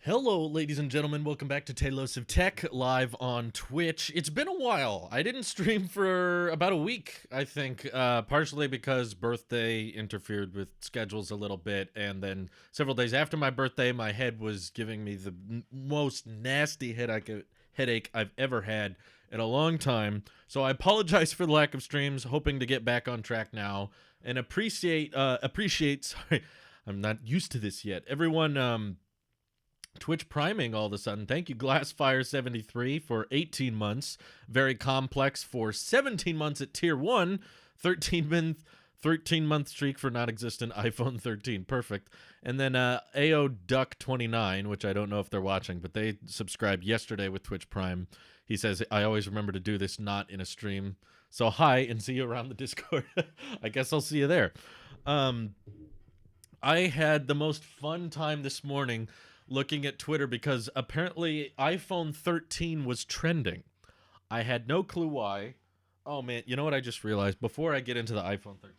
Hello, ladies and gentlemen. Welcome back to Talos of Tech live on Twitch. It's been a while. I didn't stream for about a week, I think, partially because birthday interfered with schedules a little bit, and then several days after my birthday, my head was giving me the most nasty headache I've ever had in a long time. So I apologize for the lack of streams, hoping to get back on track now, and appreciate, sorry, I'm not used to this yet. Everyone, Twitch priming all of a sudden. Thank you, Glassfire73 for 18 months. Very Complex for 17 months at tier 1. 13-month streak for non-existent iPhone 13. Perfect. And then AO Duck 29, which I don't know if they're watching, but they subscribed yesterday with Twitch Prime. He says, I always remember to do this not in a stream. So hi, and see you around the Discord. I guess I'll see you there. I had the most fun time this morning looking at Twitter because apparently iPhone 13 was trending. I had no clue why. Oh man, you know what I just realized? Before I get into the iPhone 13,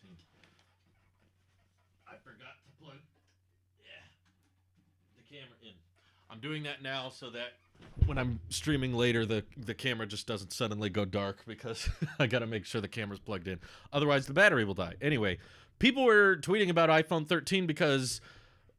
I forgot to plug the camera in. I'm doing that now so that when I'm streaming later, the camera just doesn't suddenly go dark because I got to make sure the camera's plugged in. Otherwise, the battery will die. Anyway, people were tweeting about iPhone 13 because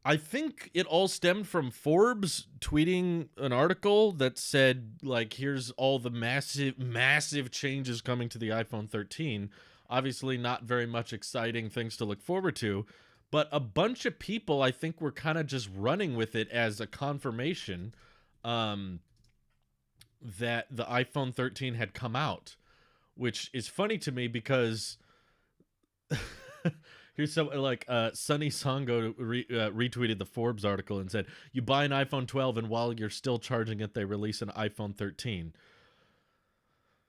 I think it all stemmed from Forbes tweeting an article that said, like, here's all the massive changes coming to the iPhone 13. Obviously not very much exciting things to look forward to, but a bunch of people, I think, were kind of just running with it as a confirmation that the iPhone 13 had come out, which is funny to me because here's some like Sunny Songo retweeted the Forbes article and said, you buy an iPhone 12 and while you're still charging it, they release an iPhone 13.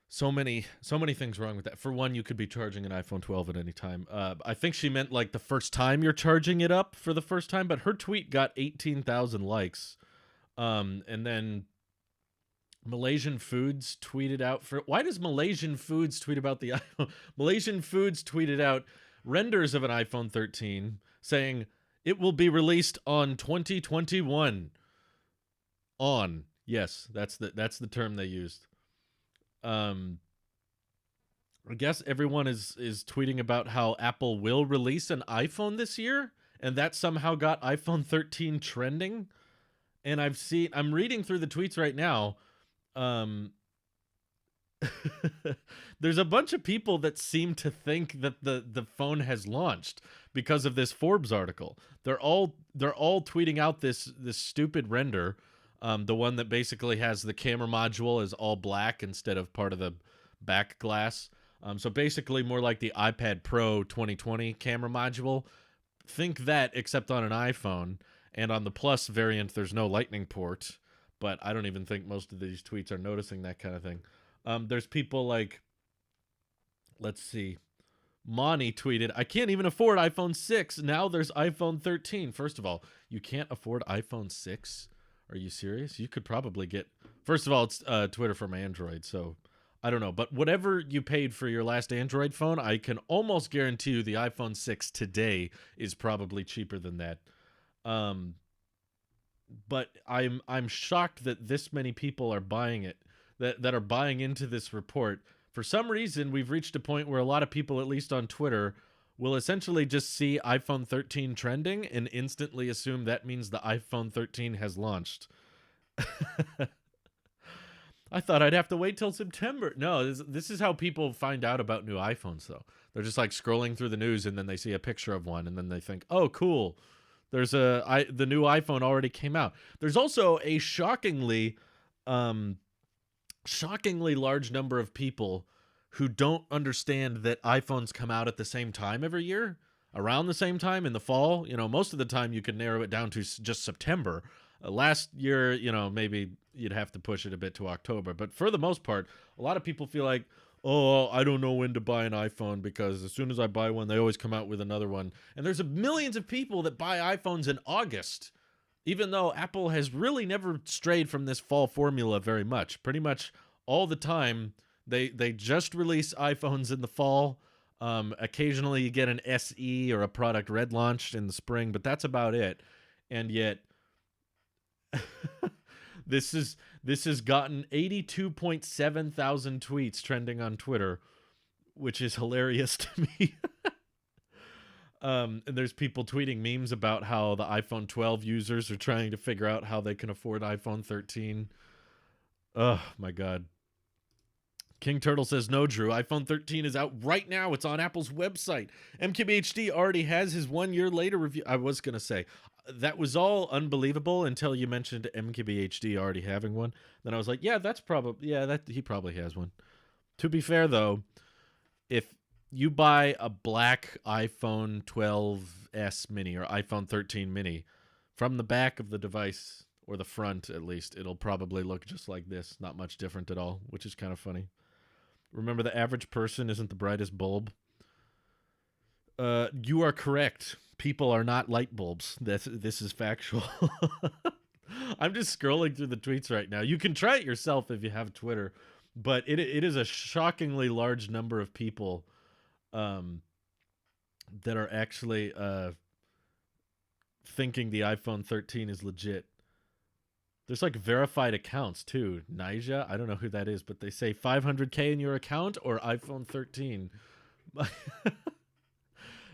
So many things wrong with that. For one, you could be charging an iPhone 12 at any time. I think she meant like the first time you're charging it up for the first time, but her tweet got 18,000 likes. And then Malaysian Foods tweeted out why does Malaysian Foods tweet about the iPhone? Malaysian Foods tweeted out renders of an iPhone 13 saying it will be released on 2021. On. Yes, that's the term they used. I guess everyone is tweeting about how Apple will release an iPhone this year, and that somehow got iPhone 13 trending. And I'm reading through the tweets right now. There's a bunch of people that seem to think that the phone has launched because of this Forbes article. They're all tweeting out this stupid render, the one that basically has the camera module as all black instead of part of the back glass. So basically more like the iPad Pro 2020 camera module. Think that, except on an iPhone. And on the Plus variant, there's no lightning port. But I don't even think most of these tweets are noticing that kind of thing. There's people like, let's see, Monty tweeted, I can't even afford iPhone 6. Now there's iPhone 13. First of all, you can't afford iPhone 6? Are you serious? You could probably get... First of all, it's Twitter from Android, so I don't know. But whatever you paid for your last Android phone, I can almost guarantee you the iPhone 6 today is probably cheaper than that. But I'm shocked that this many people are buying it, that are buying into this report. For some reason, we've reached a point where a lot of people, at least on Twitter, will essentially just see iPhone 13 trending and instantly assume that means the iPhone 13 has launched. I thought I'd have to wait till September. No, this is how people find out about new iPhones, though. They're just like scrolling through the news and then they see a picture of one and then they think, oh, cool. There's the new iPhone already came out. There's also a shockingly large number of people who don't understand that iPhones come out at the same time every year, around the same time in the fall. You know, most of the time you could narrow it down to just September. Last year, you know, maybe you'd have to push it a bit to October. But for the most part, a lot of people feel like, oh, I don't know when to buy an iPhone because as soon as I buy one, they always come out with another one. And there's millions of people that buy iPhones in August, even though Apple has really never strayed from this fall formula very much. Pretty much all the time, they just release iPhones in the fall. Occasionally you get an SE or a product red launched in the spring, but that's about it. And yet This has gotten 82.7 thousand tweets trending on Twitter, which is hilarious to me. And there's people tweeting memes about how the iPhone 12 users are trying to figure out how they can afford iPhone 13. Oh my God. King Turtle says, no, Drew, iPhone 13 is out right now. It's on Apple's website. MKBHD already has his 1 year later review. I was going to say, that was all unbelievable until you mentioned MKBHD already having one. Then I was like, yeah, that's probably, yeah, that he probably has one. To be fair, though, if you buy a black iPhone 12s mini or iPhone 13 mini, from the back of the device, or the front at least, it'll probably look just like this. Not much different at all, which is kind of funny. Remember, the average person isn't the brightest bulb. You are correct. People are not light bulbs. This is factual. I'm just scrolling through the tweets right now. You can try it yourself if you have Twitter, but it is a shockingly large number of people that are actually thinking the iPhone 13 is legit. There's like verified accounts too. Nija, I don't know who that is, but they say 500K in your account or iPhone 13.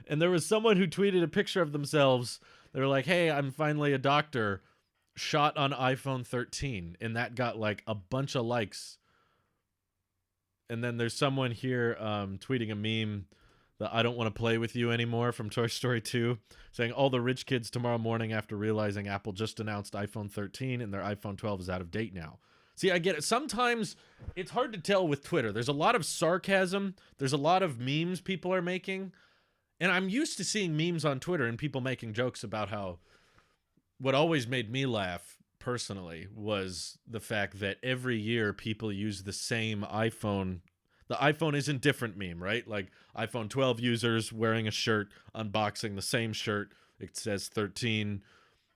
And there was someone who tweeted a picture of themselves. They were like, hey, I'm finally a doctor, shot on iPhone 13. And that got like a bunch of likes. And then there's someone here tweeting a meme that I don't want to play with you anymore from Toy Story 2, saying all the rich kids tomorrow morning after realizing Apple just announced iPhone 13 and their iPhone 12 is out of date now. See, I get it. Sometimes it's hard to tell with Twitter. There's a lot of sarcasm. There's a lot of memes people are making. And I'm used to seeing memes on Twitter and people making jokes about how what always made me laugh personally was the fact that every year people use the same iPhone. The iPhone isn't different meme, right? Like iPhone 12 users wearing a shirt, unboxing the same shirt. It says 13.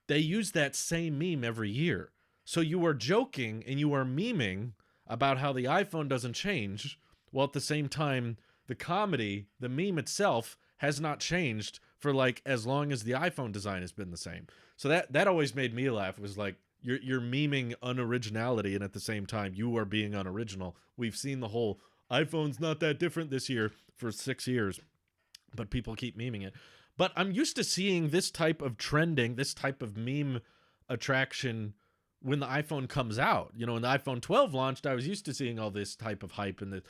They use that same meme every year. So you are joking and you are memeing about how the iPhone doesn't change, while at the same time, the comedy, the meme itself, has not changed for like as long as the iPhone design has been the same. So that always made me laugh. It was like you're memeing unoriginality, and at the same time you are being unoriginal. We've seen the whole iPhone's not that different this year for 6 years, but people keep memeing it. But I'm used to seeing this type of trending, this type of meme attraction when the iPhone comes out. You know, when the iPhone 12 launched, I was used to seeing all this type of hype and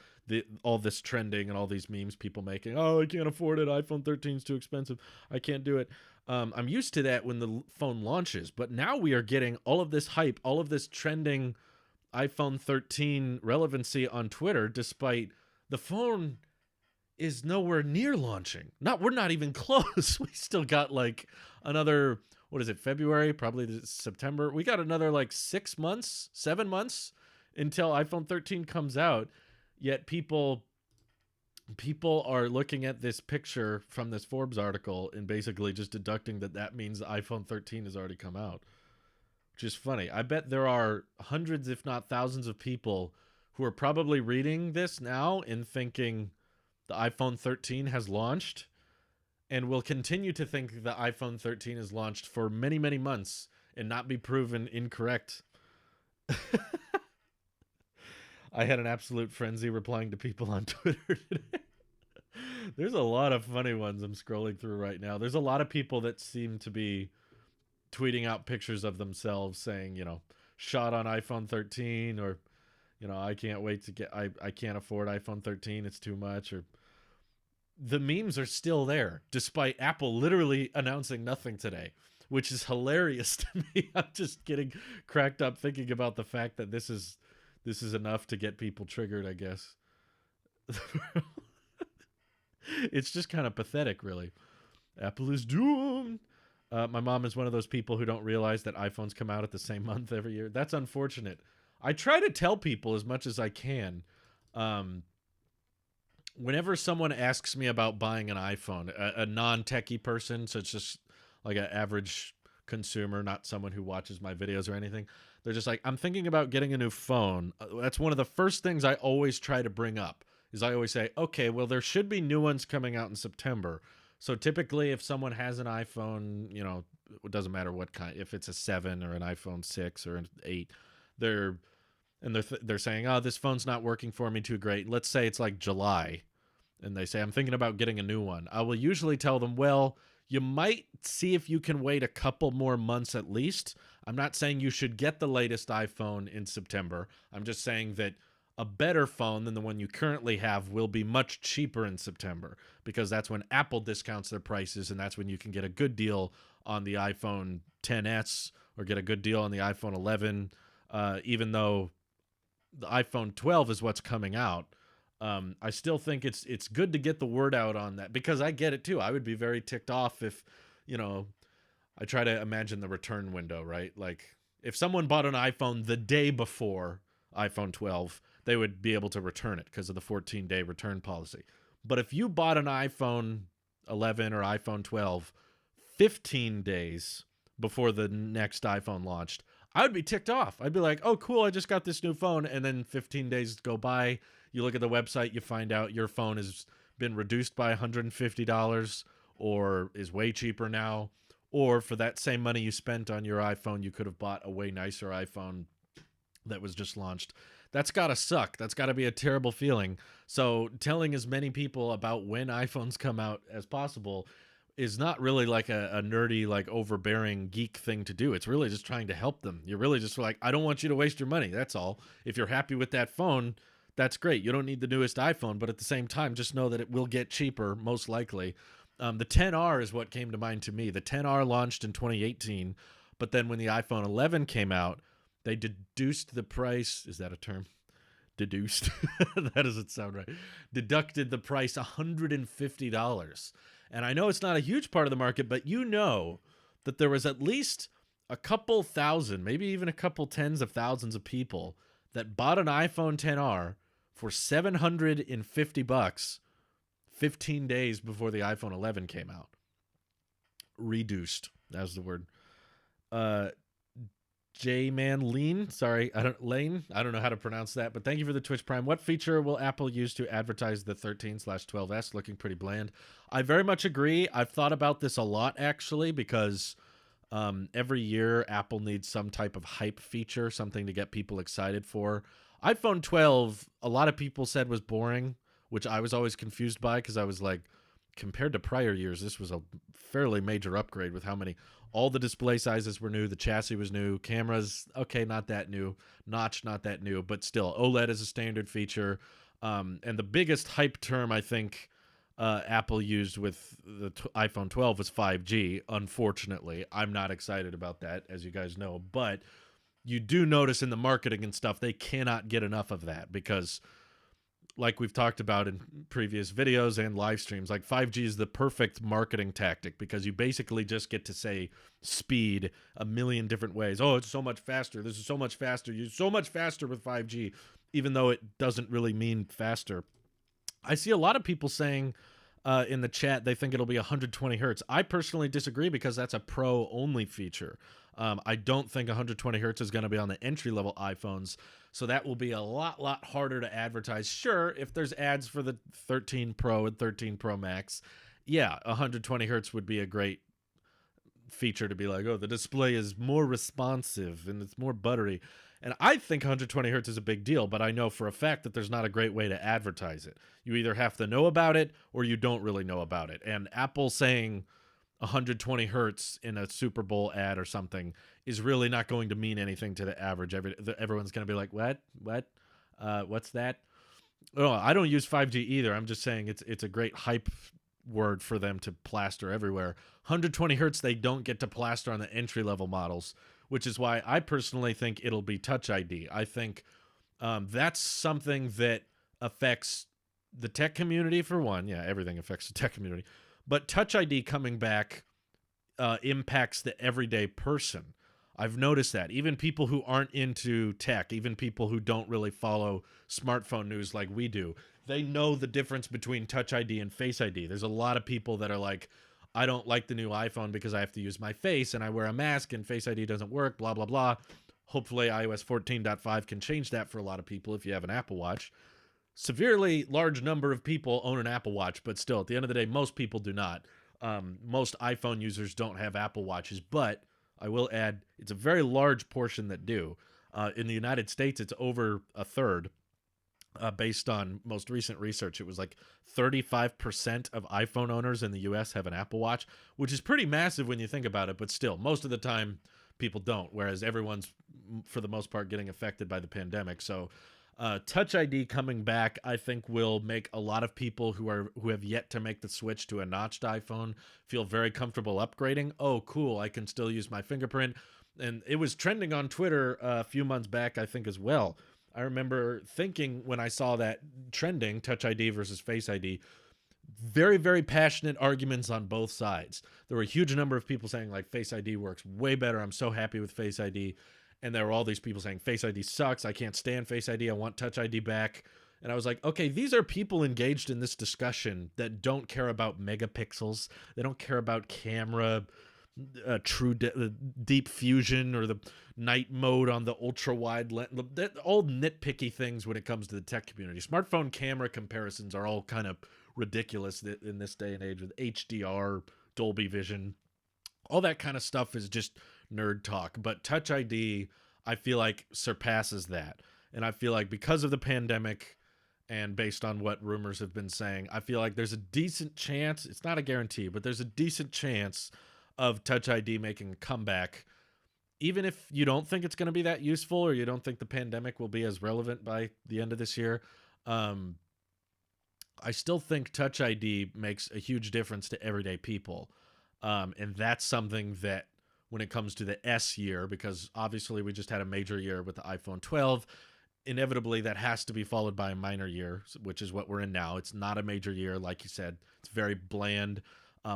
all this trending and all these memes people making. Oh, I can't afford it. iPhone 13 is too expensive. I can't do it. I'm used to that when the phone launches. But now we are getting all of this hype, all of this trending iPhone 13 relevancy on Twitter, despite the phone is nowhere near launching. We're not even close. We still got like another, what is it, February, probably September. We got another like 6 months, 7 months until iPhone 13 comes out. Yet people are looking at this picture from this Forbes article and basically just deducting that means the iPhone 13 has already come out, which is funny. I bet there are hundreds, if not thousands of people who are probably reading this now and thinking the iPhone 13 has launched and will continue to think the iPhone 13 is launched for many, many months and not be proven incorrect. I had an absolute frenzy replying to people on Twitter today. There's a lot of funny ones I'm scrolling through right now. There's a lot of people that seem to be tweeting out pictures of themselves saying, you know, shot on iPhone 13, or, you know, I can't wait to get, I can't afford iPhone 13. It's too much. Or the memes are still there despite Apple literally announcing nothing today, which is hilarious to me. I'm just getting cracked up thinking about the fact that this is enough to get people triggered, I guess. It's just kind of pathetic, really. Apple is doomed. My mom is one of those people who don't realize that iPhones come out at the same month every year. That's unfortunate. I try to tell people as much as I can. Whenever someone asks me about buying an iPhone, a non-techie person, so it's just like an average consumer, not someone who watches my videos or anything, they're just like, I'm thinking about getting a new phone. That's one of the first things I always try to bring up, is I always say, okay, well, there should be new ones coming out in September. So typically, if someone has an iPhone, it doesn't matter what kind, if it's a 7 or an iPhone 6 or an 8, they're they're saying, "Oh, this phone's not working for me too great." Let's say it's like July, and they say, "I'm thinking about getting a new one." I will usually tell them, "Well, you might see if you can wait a couple more months at least." I'm not saying you should get the latest iPhone in September. I'm just saying that a better phone than the one you currently have will be much cheaper in September, because that's when Apple discounts their prices, and that's when you can get a good deal on the iPhone 10s or get a good deal on the iPhone 11, even though the iPhone 12 is what's coming out. I still think it's good to get the word out on that, because I get it too. I would be very ticked off if, I try to imagine the return window, right? Like if someone bought an iPhone the day before iPhone 12, they would be able to return it because of the 14-day return policy. But if you bought an iPhone 11 or iPhone 12 15 days before the next iPhone launched, I would be ticked off. I'd be like, "Oh, cool, I just got this new phone." And then 15 days go by. You look at the website, you find out your phone has been reduced by $150 or is way cheaper now. Or for that same money you spent on your iPhone, you could have bought a way nicer iPhone that was just launched. That's got to suck. That's got to be a terrible feeling. So telling as many people about when iPhones come out as possible is not really like a nerdy, like overbearing geek thing to do. It's really just trying to help them. You're really just like, I don't want you to waste your money. That's all. If you're happy with that phone, that's great. You don't need the newest iPhone, but at the same time, just know that it will get cheaper, most likely. The 10R is what came to mind to me. The 10R launched in 2018, but then when the iPhone 11 came out, they deduced the price. Is that a term? Deduced. That doesn't sound right. Deducted the price $150. And I know it's not a huge part of the market, but that there was at least a couple thousand, maybe even a couple tens of thousands of people that bought an iPhone 10R for $750 15 days before the iPhone 11 came out. Reduced. That was the word. J-Man Lean. Sorry, I don't know how to pronounce that, but thank you for the Twitch Prime. What feature will Apple use to advertise the 13/12s? Looking pretty bland. I very much agree. I've thought about this a lot, actually, because every year Apple needs some type of hype feature, something to get people excited for. iPhone 12, a lot of people said was boring, which I was always confused by, because I was like, compared to prior years, this was a fairly major upgrade with all the display sizes were new, the chassis was new, cameras, okay, not that new, notch, not that new, but still, OLED is a standard feature. And the biggest hype term I think Apple used with the iPhone 12 was 5G. Unfortunately, I'm not excited about that, as you guys know, but you do notice in the marketing and stuff, they cannot get enough of that, because like we've talked about in previous videos and live streams, like 5G is the perfect marketing tactic, because you basically just get to say speed a million different ways. Oh, it's so much faster. This is so much faster. You're so much faster with 5G, even though it doesn't really mean faster. I see a lot of people saying in the chat they think it'll be 120 hertz. I personally disagree, because that's a pro only feature. I don't think 120 hertz is going to be on the entry-level iPhones, so that will be a lot harder to advertise. Sure, if there's ads for the 13 Pro and 13 Pro Max, yeah, 120 hertz would be a great feature to be like, oh, the display is more responsive and it's more buttery. And I think 120 hertz is a big deal, but I know for a fact that there's not a great way to advertise it. You either have to know about it or you don't really know about it. And Apple saying 120 hertz in a Super Bowl ad or something is really not going to mean anything to the average. Everyone's going to be like, what's that? Oh, I don't use 5G either. I'm just saying it's a great hype word for them to plaster everywhere. 120 hertz they don't get to plaster on the entry-level models, which is why I personally think it'll be Touch ID. I think that's something that affects the tech community, for one. Yeah, everything affects the tech community. But Touch ID coming back impacts the everyday person. I've noticed that. Even people who aren't into tech, even people who don't really follow smartphone news like we do, they know the difference between Touch ID and Face ID. There's a lot of people that are like, I don't like the new iPhone because I have to use my face and I wear a mask and Face ID doesn't work, blah, blah, blah. Hopefully iOS 14.5 can change that for a lot of people if you have an Apple Watch. Severely large number of people own an Apple Watch, but still, at the end of the day, most people do not. Most iPhone users don't have Apple Watches, but I will add it's a very large portion that do. In the United States, it's over a third. Based on most recent research, it was like 35% of iPhone owners in the US have an Apple Watch, which is pretty massive when you think about it, but still, most of the time people don't, whereas everyone's, for the most part, getting affected by the pandemic. So, Touch ID coming back, I think, will make a lot of people who have yet to make the switch to a notched iPhone feel very comfortable upgrading. Oh, cool, I can still use my fingerprint. And it was trending on Twitter a few months back, I think, as well. I remember thinking when I saw that trending, Touch ID versus Face ID, very, very passionate arguments on both sides. There were a huge number of people saying, like, Face ID works way better. I'm so happy with Face ID. And there were all these people saying, Face ID sucks. I can't stand Face ID. I want Touch ID back. And I was like, okay, these are people engaged in this discussion that don't care about megapixels. They don't care about camera, deep fusion, or the night mode on the ultra wide lens. All nitpicky things when it comes to the tech community. Smartphone camera comparisons are all kind of ridiculous in this day and age with HDR, Dolby Vision. All that kind of stuff is just nerd talk. But Touch ID, I feel like, surpasses that. And I feel like because of the pandemic and based on what rumors have been saying, I feel like there's a decent chance, it's not a guarantee, but there's a decent chance of Touch ID making a comeback. Even if you don't think it's going to be that useful, or you don't think the pandemic will be as relevant by the end of this year, I still think Touch ID makes a huge difference to everyday people. And that's something that when it comes to the S year, because obviously we just had a major year with the iPhone 12, inevitably that has to be followed by a minor year, which is what we're in now. It's not a major year, like you said. It's very bland.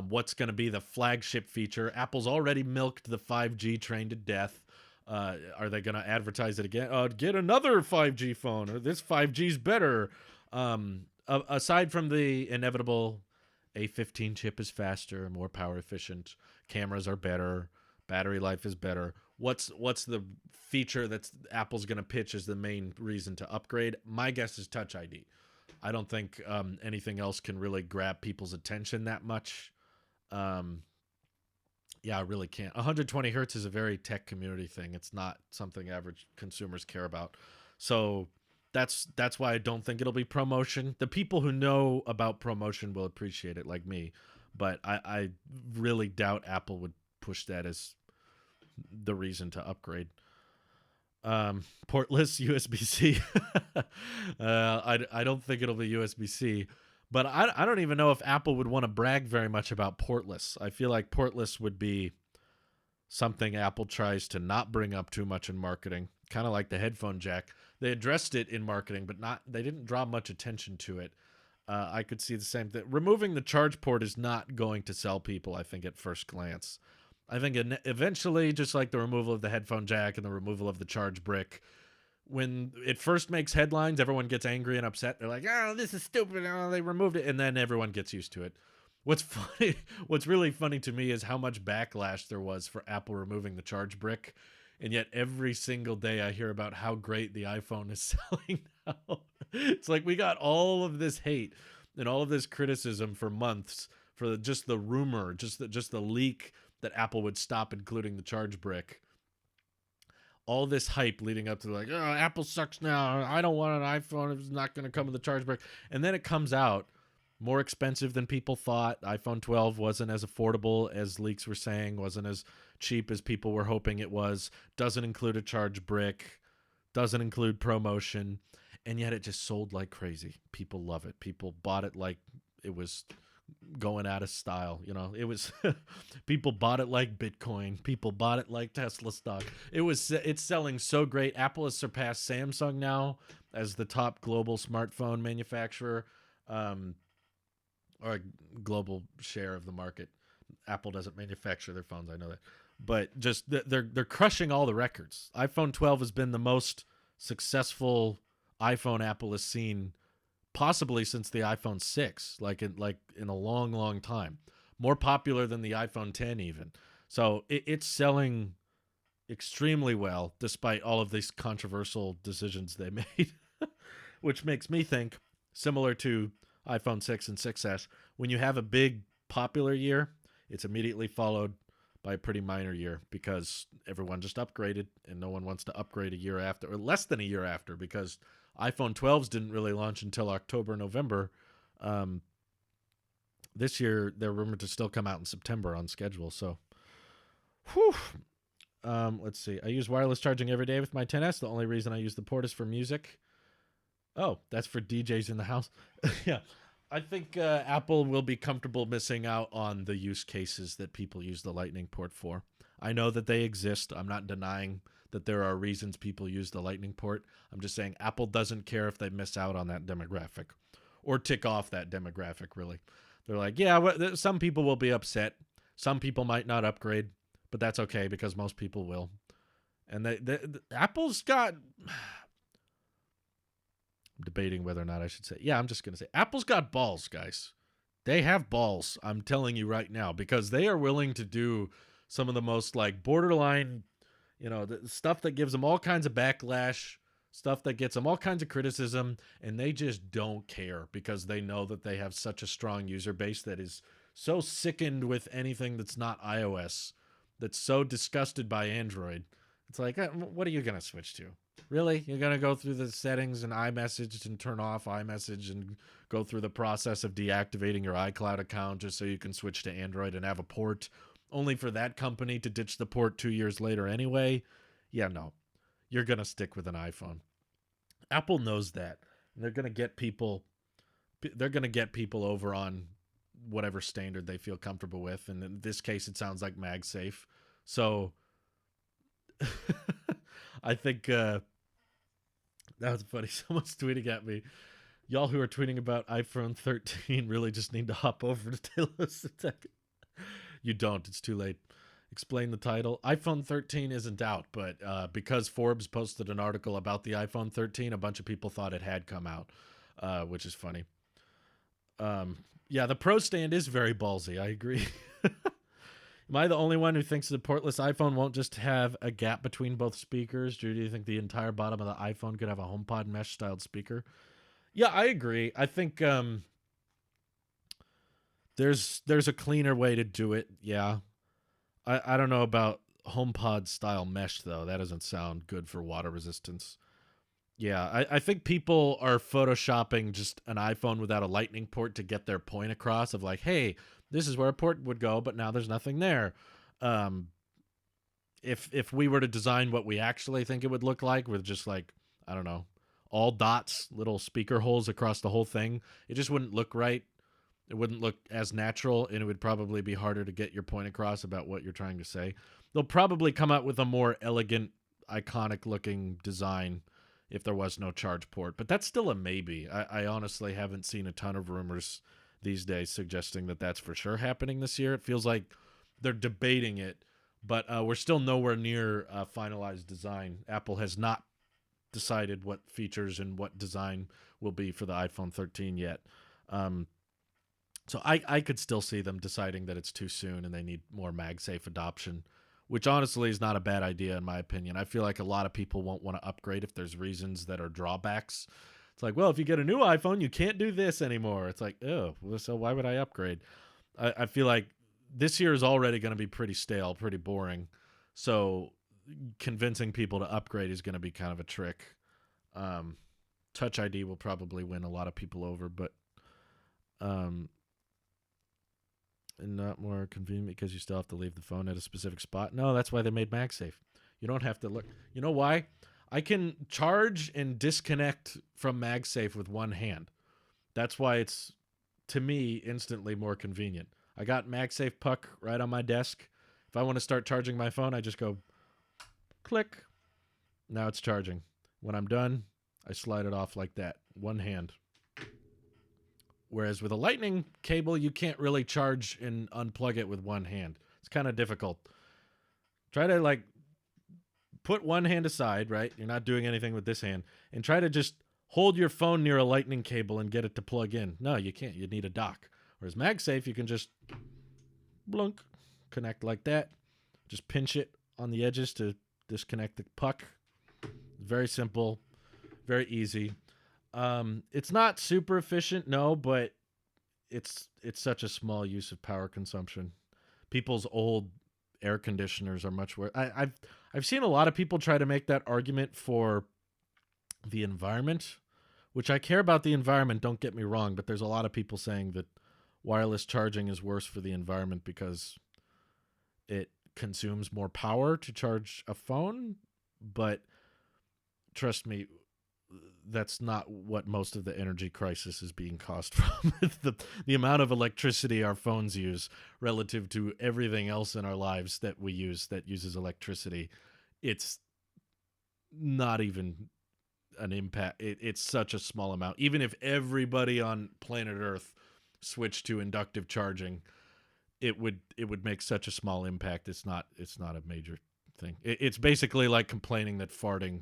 What's going to be the flagship feature? Apple's already milked the 5G train to death. Are they going to advertise it again? Get another 5G phone, or this 5G's better. Aside from the inevitable A15 chip is faster, more power efficient, cameras are better, battery life is better. What's the feature that's Apple's going to pitch as the main reason to upgrade? My guess is Touch ID. I don't think anything else can really grab people's attention that much. Yeah, I really can't. 120 hertz is a very tech community thing. It's not something average consumers care about. So that's why I don't think it'll be promotion. The people who know about promotion will appreciate it, like me. But I really doubt Apple would push that as the reason to upgrade. Portless USB-C. I don't think it'll be USB-C. But I don't even know if Apple would want to brag very much about portless. I feel like portless would be something Apple tries to not bring up too much in marketing, kind of like the headphone jack. They addressed it in marketing, but they didn't draw much attention to it. I could see the same thing. Removing the charge port is not going to sell people, I think, at first glance. I think eventually, just like the removal of the headphone jack and the removal of the charge brick, when it first makes headlines, everyone gets angry and upset. They're like, oh, this is stupid. Oh, they removed it. And then everyone gets used to it. What's really funny to me is how much backlash there was for Apple removing the charge brick. And yet every single day I hear about how great the iPhone is selling now. It's like we got all of this hate and all of this criticism for months for just the rumor, just the leak that Apple would stop including the charge brick. All this hype leading up to like, oh, Apple sucks now. I don't want an iPhone. It's not going to come with a charge brick. And then it comes out more expensive than people thought. iPhone 12 wasn't as affordable as leaks were saying, wasn't as cheap as people were hoping it was, doesn't include a charge brick, doesn't include promotion, and yet it just sold like crazy. People love it. People bought it like it was going out of style. You know, it was people bought it like Bitcoin. People bought it like Tesla stock. It's selling so great. Apple has surpassed Samsung now as the top global smartphone manufacturer, or a global share of the market. Apple doesn't manufacture their phones, I know that, but just they're crushing all the records. iPhone 12 has been the most successful iPhone Apple has seen possibly since the iPhone 6, like in a long time. More popular than the iPhone 10 even. So it's selling extremely well despite all of these controversial decisions they made, which makes me think, similar to iPhone 6 and 6S, when you have a big popular year It's immediately followed by a pretty minor year because everyone just upgraded and no one wants to upgrade a year after or less than a year after because iPhone 12s didn't really launch until October, November. Um, this year, they're rumored to still come out in September on schedule. So, whew. Let's see. I use wireless charging every day with my 10s. The only reason I use the port is for music. Oh, that's for DJs in the house. Yeah. I think Apple will be comfortable missing out on the use cases that people use the Lightning port for. I know that they exist. I'm not denying that there are reasons people use the Lightning port. I'm just saying Apple doesn't care if they miss out on that demographic or tick off that demographic, really. They're like, yeah, some people will be upset. Some people might not upgrade, but that's okay because most people will. And Apple's got... I'm debating whether or not I should say. Yeah, I'm just going to say Apple's got balls, guys. They have balls. I'm telling you right now because they are willing to do some of the most like borderline, the stuff that gives them all kinds of backlash, stuff that gets them all kinds of criticism, and they just don't care because they know that they have such a strong user base that is so sickened with anything that's not iOS, that's so disgusted by Android. It's like, what are you going to switch to? Really? You're going to go through the settings and iMessage and turn off iMessage and go through the process of deactivating your iCloud account just so you can switch to Android and have a port, only for that company to ditch the port 2 years later anyway? Yeah, no. You're going to stick with an iPhone. Apple knows that. And they're going to get people over on whatever standard they feel comfortable with. And in this case, it sounds like MagSafe. So I think that was funny. Someone's tweeting at me. Y'all who are tweeting about iPhone 13 really just need to hop over to Taylor's attack. You don't. It's too late. Explain the title. iPhone 13 isn't out, but because Forbes posted an article about the iPhone 13, a bunch of people thought it had come out, which is funny. Yeah, the Pro stand is very ballsy. I agree. Am I the only one who thinks the portless iPhone won't just have a gap between both speakers? Do you think the entire bottom of the iPhone could have a HomePod mesh-styled speaker? Yeah, I agree. I think there's a cleaner way to do it. Yeah, I don't know about HomePod style mesh though. That doesn't sound good for water resistance. Yeah, I think people are photoshopping just an iPhone without a lightning port to get their point across of like, hey, this is where a port would go, but now there's nothing there. If we were to design what we actually think it would look like with just like, I don't know, all dots, little speaker holes across the whole thing, it just wouldn't look right. It wouldn't look as natural, and it would probably be harder to get your point across about what you're trying to say. They'll probably come out with a more elegant, iconic-looking design if there was no charge port. But that's still a maybe. I honestly haven't seen a ton of rumors these days suggesting that that's for sure happening this year. It feels like they're debating it, but we're still nowhere near finalized design. Apple has not decided what features and what design will be for the iPhone 13 yet. So I could still see them deciding that it's too soon and they need more MagSafe adoption, which honestly is not a bad idea in my opinion. I feel like a lot of people won't want to upgrade if there's reasons that are drawbacks. It's like, well, if you get a new iPhone, you can't do this anymore. It's like, oh, so why would I upgrade? I feel like this year is already going to be pretty stale, pretty boring. So convincing people to upgrade is going to be kind of a trick. Touch ID will probably win a lot of people over, but and not more convenient because you still have to leave the phone at a specific spot. No, that's why they made MagSafe. You don't have to look. You know why? I can charge and disconnect from MagSafe with one hand. That's why it's, to me, instantly more convenient. I got MagSafe puck right on my desk. If I want to start charging my phone, I just go click. Now it's charging. When I'm done, I slide it off like that. One hand. Whereas with a lightning cable, you can't really charge and unplug it with one hand. It's kind of difficult. Try to like put one hand aside, right? You're not doing anything with this hand. And try to just hold your phone near a lightning cable and get it to plug in. No, you can't. You need a dock. Whereas MagSafe, you can just blunk, connect like that. Just pinch it on the edges to disconnect the puck. Very simple, very easy. It's not super efficient, no, but it's such a small use of power consumption. people's old air conditioners are much worse. I've seen a lot of people try to make that argument for the environment, which I care about the environment, don't get me wrong, but there's a lot of people saying that wireless charging is worse for the environment because it consumes more power to charge a phone. But trust me, that's not what most of the energy crisis is being caused from. The amount of electricity our phones use relative to everything else in our lives that we use that uses electricity, it's not even an impact. It's such a small amount. Even if everybody on planet Earth switched to inductive charging, it would make such a small impact. It's not a major thing. It's basically like complaining that farting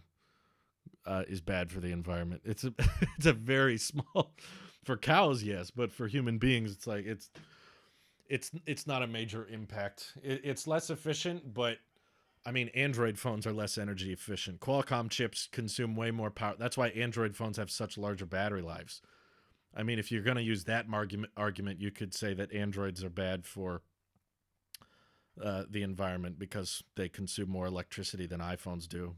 is bad for the environment. It's a it's a very small, for cows, yes, but for human beings, it's like it's not a major impact. It's less efficient, but I mean, Android phones are less energy efficient. Qualcomm chips consume way more power. That's why Android phones have such larger battery lives. I mean, if you're going to use that argument, you could say that Androids are bad for the environment because they consume more electricity than iPhones do.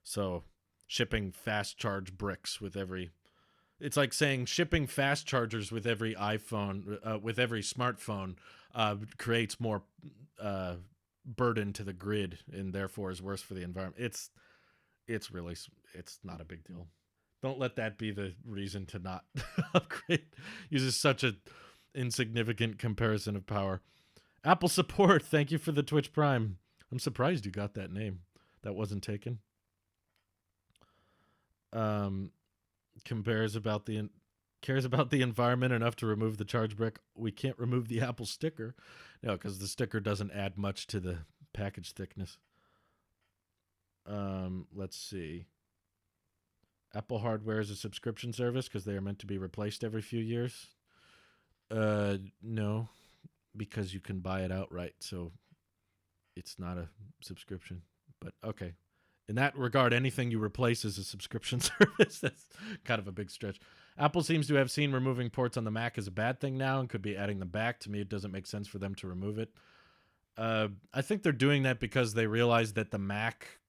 So shipping fast charge bricks with every... It's like saying shipping fast chargers with every iPhone, with every smartphone, creates more burden to the grid and therefore is worse for the environment. It's not a big deal. Don't let that be the reason to not upgrade. Uses such a insignificant comparison of power. Apple support, thank you for the Twitch Prime. I'm surprised you got that name. That wasn't taken. Cares about the environment enough to remove the charge brick. We can't remove the Apple sticker. No, because the sticker doesn't add much to the package thickness. Let's see. Apple hardware is a subscription service because they are meant to be replaced every few years. No, because you can buy it outright, so it's not a subscription. But okay. In that regard, anything you replace is a subscription service. That's kind of a big stretch. Apple seems to have seen removing ports on the Mac as a bad thing now and could be adding them back. To me, it doesn't make sense for them to remove it. I think they're doing that because they realize that the Mac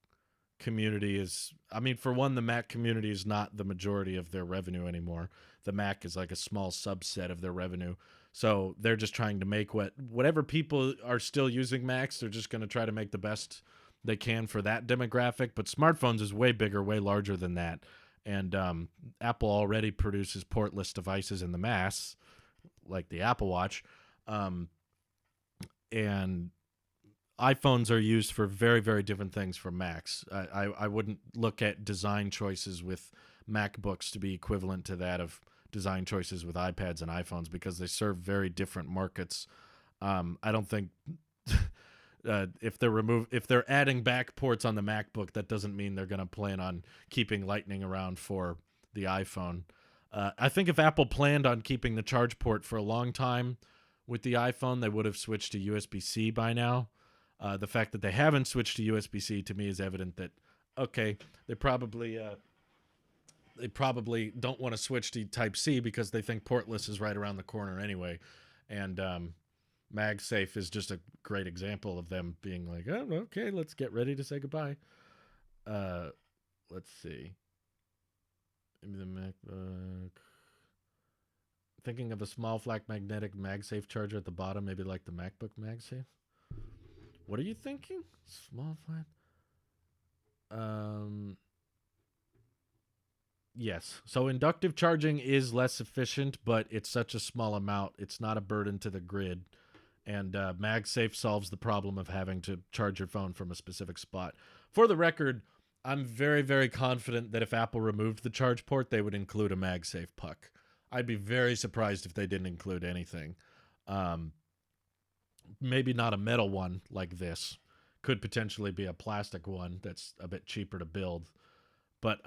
community is... I mean, for one, the Mac community is not the majority of their revenue anymore. The Mac is like a small subset of their revenue. So they're just trying to make whatever people are still using Macs, they're just going to try to make the best they can for that demographic. But smartphones is way bigger, way larger than that. And Apple already produces portless devices in the mass, like the Apple Watch. And iPhones are used for very, very different things from Macs. I wouldn't look at design choices with MacBooks to be equivalent to that of design choices with iPads and iPhones because they serve very different markets. I don't think... if they're adding back ports on the MacBook, that doesn't mean they're going to plan on keeping Lightning around for the iPhone. I think if Apple planned on keeping the charge port for a long time with the iPhone, they would have switched to USB-C by now. The fact that they haven't switched to USB-C to me is evident that, okay, they probably don't want to switch to Type-C because they think portless is right around the corner anyway. And MagSafe is just a great example of them being like, oh, okay, let's get ready to say goodbye. Let's see. Maybe the MacBook. Thinking of a small flat magnetic MagSafe charger at the bottom, maybe like the MacBook MagSafe. What are you thinking? Small flat? Yes. So inductive charging is less efficient, but it's such a small amount. It's not a burden to the grid. And MagSafe solves the problem of having to charge your phone from a specific spot. For the record, I'm very, very confident that if Apple removed the charge port, they would include a MagSafe puck. I'd be very surprised if they didn't include anything. Maybe not a metal one like this. Could potentially be a plastic one that's a bit cheaper to build. But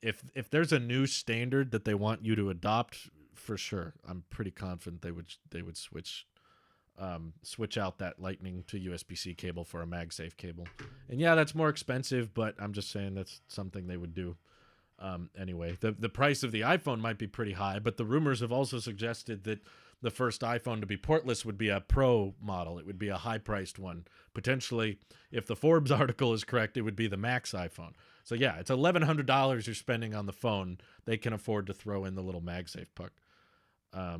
if there's a new standard that they want you to adopt, for sure, I'm pretty confident they would switch out that Lightning to USB-C cable for a MagSafe cable. And yeah, that's more expensive, but I'm just saying that's something they would do. Anyway, the price of the iPhone might be pretty high, but the rumors have also suggested that the first iPhone to be portless would be a Pro model. It would be a high-priced one. Potentially, if the Forbes article is correct, it would be the Max iPhone. So yeah, it's $1,100 you're spending on the phone. They can afford to throw in the little MagSafe puck. I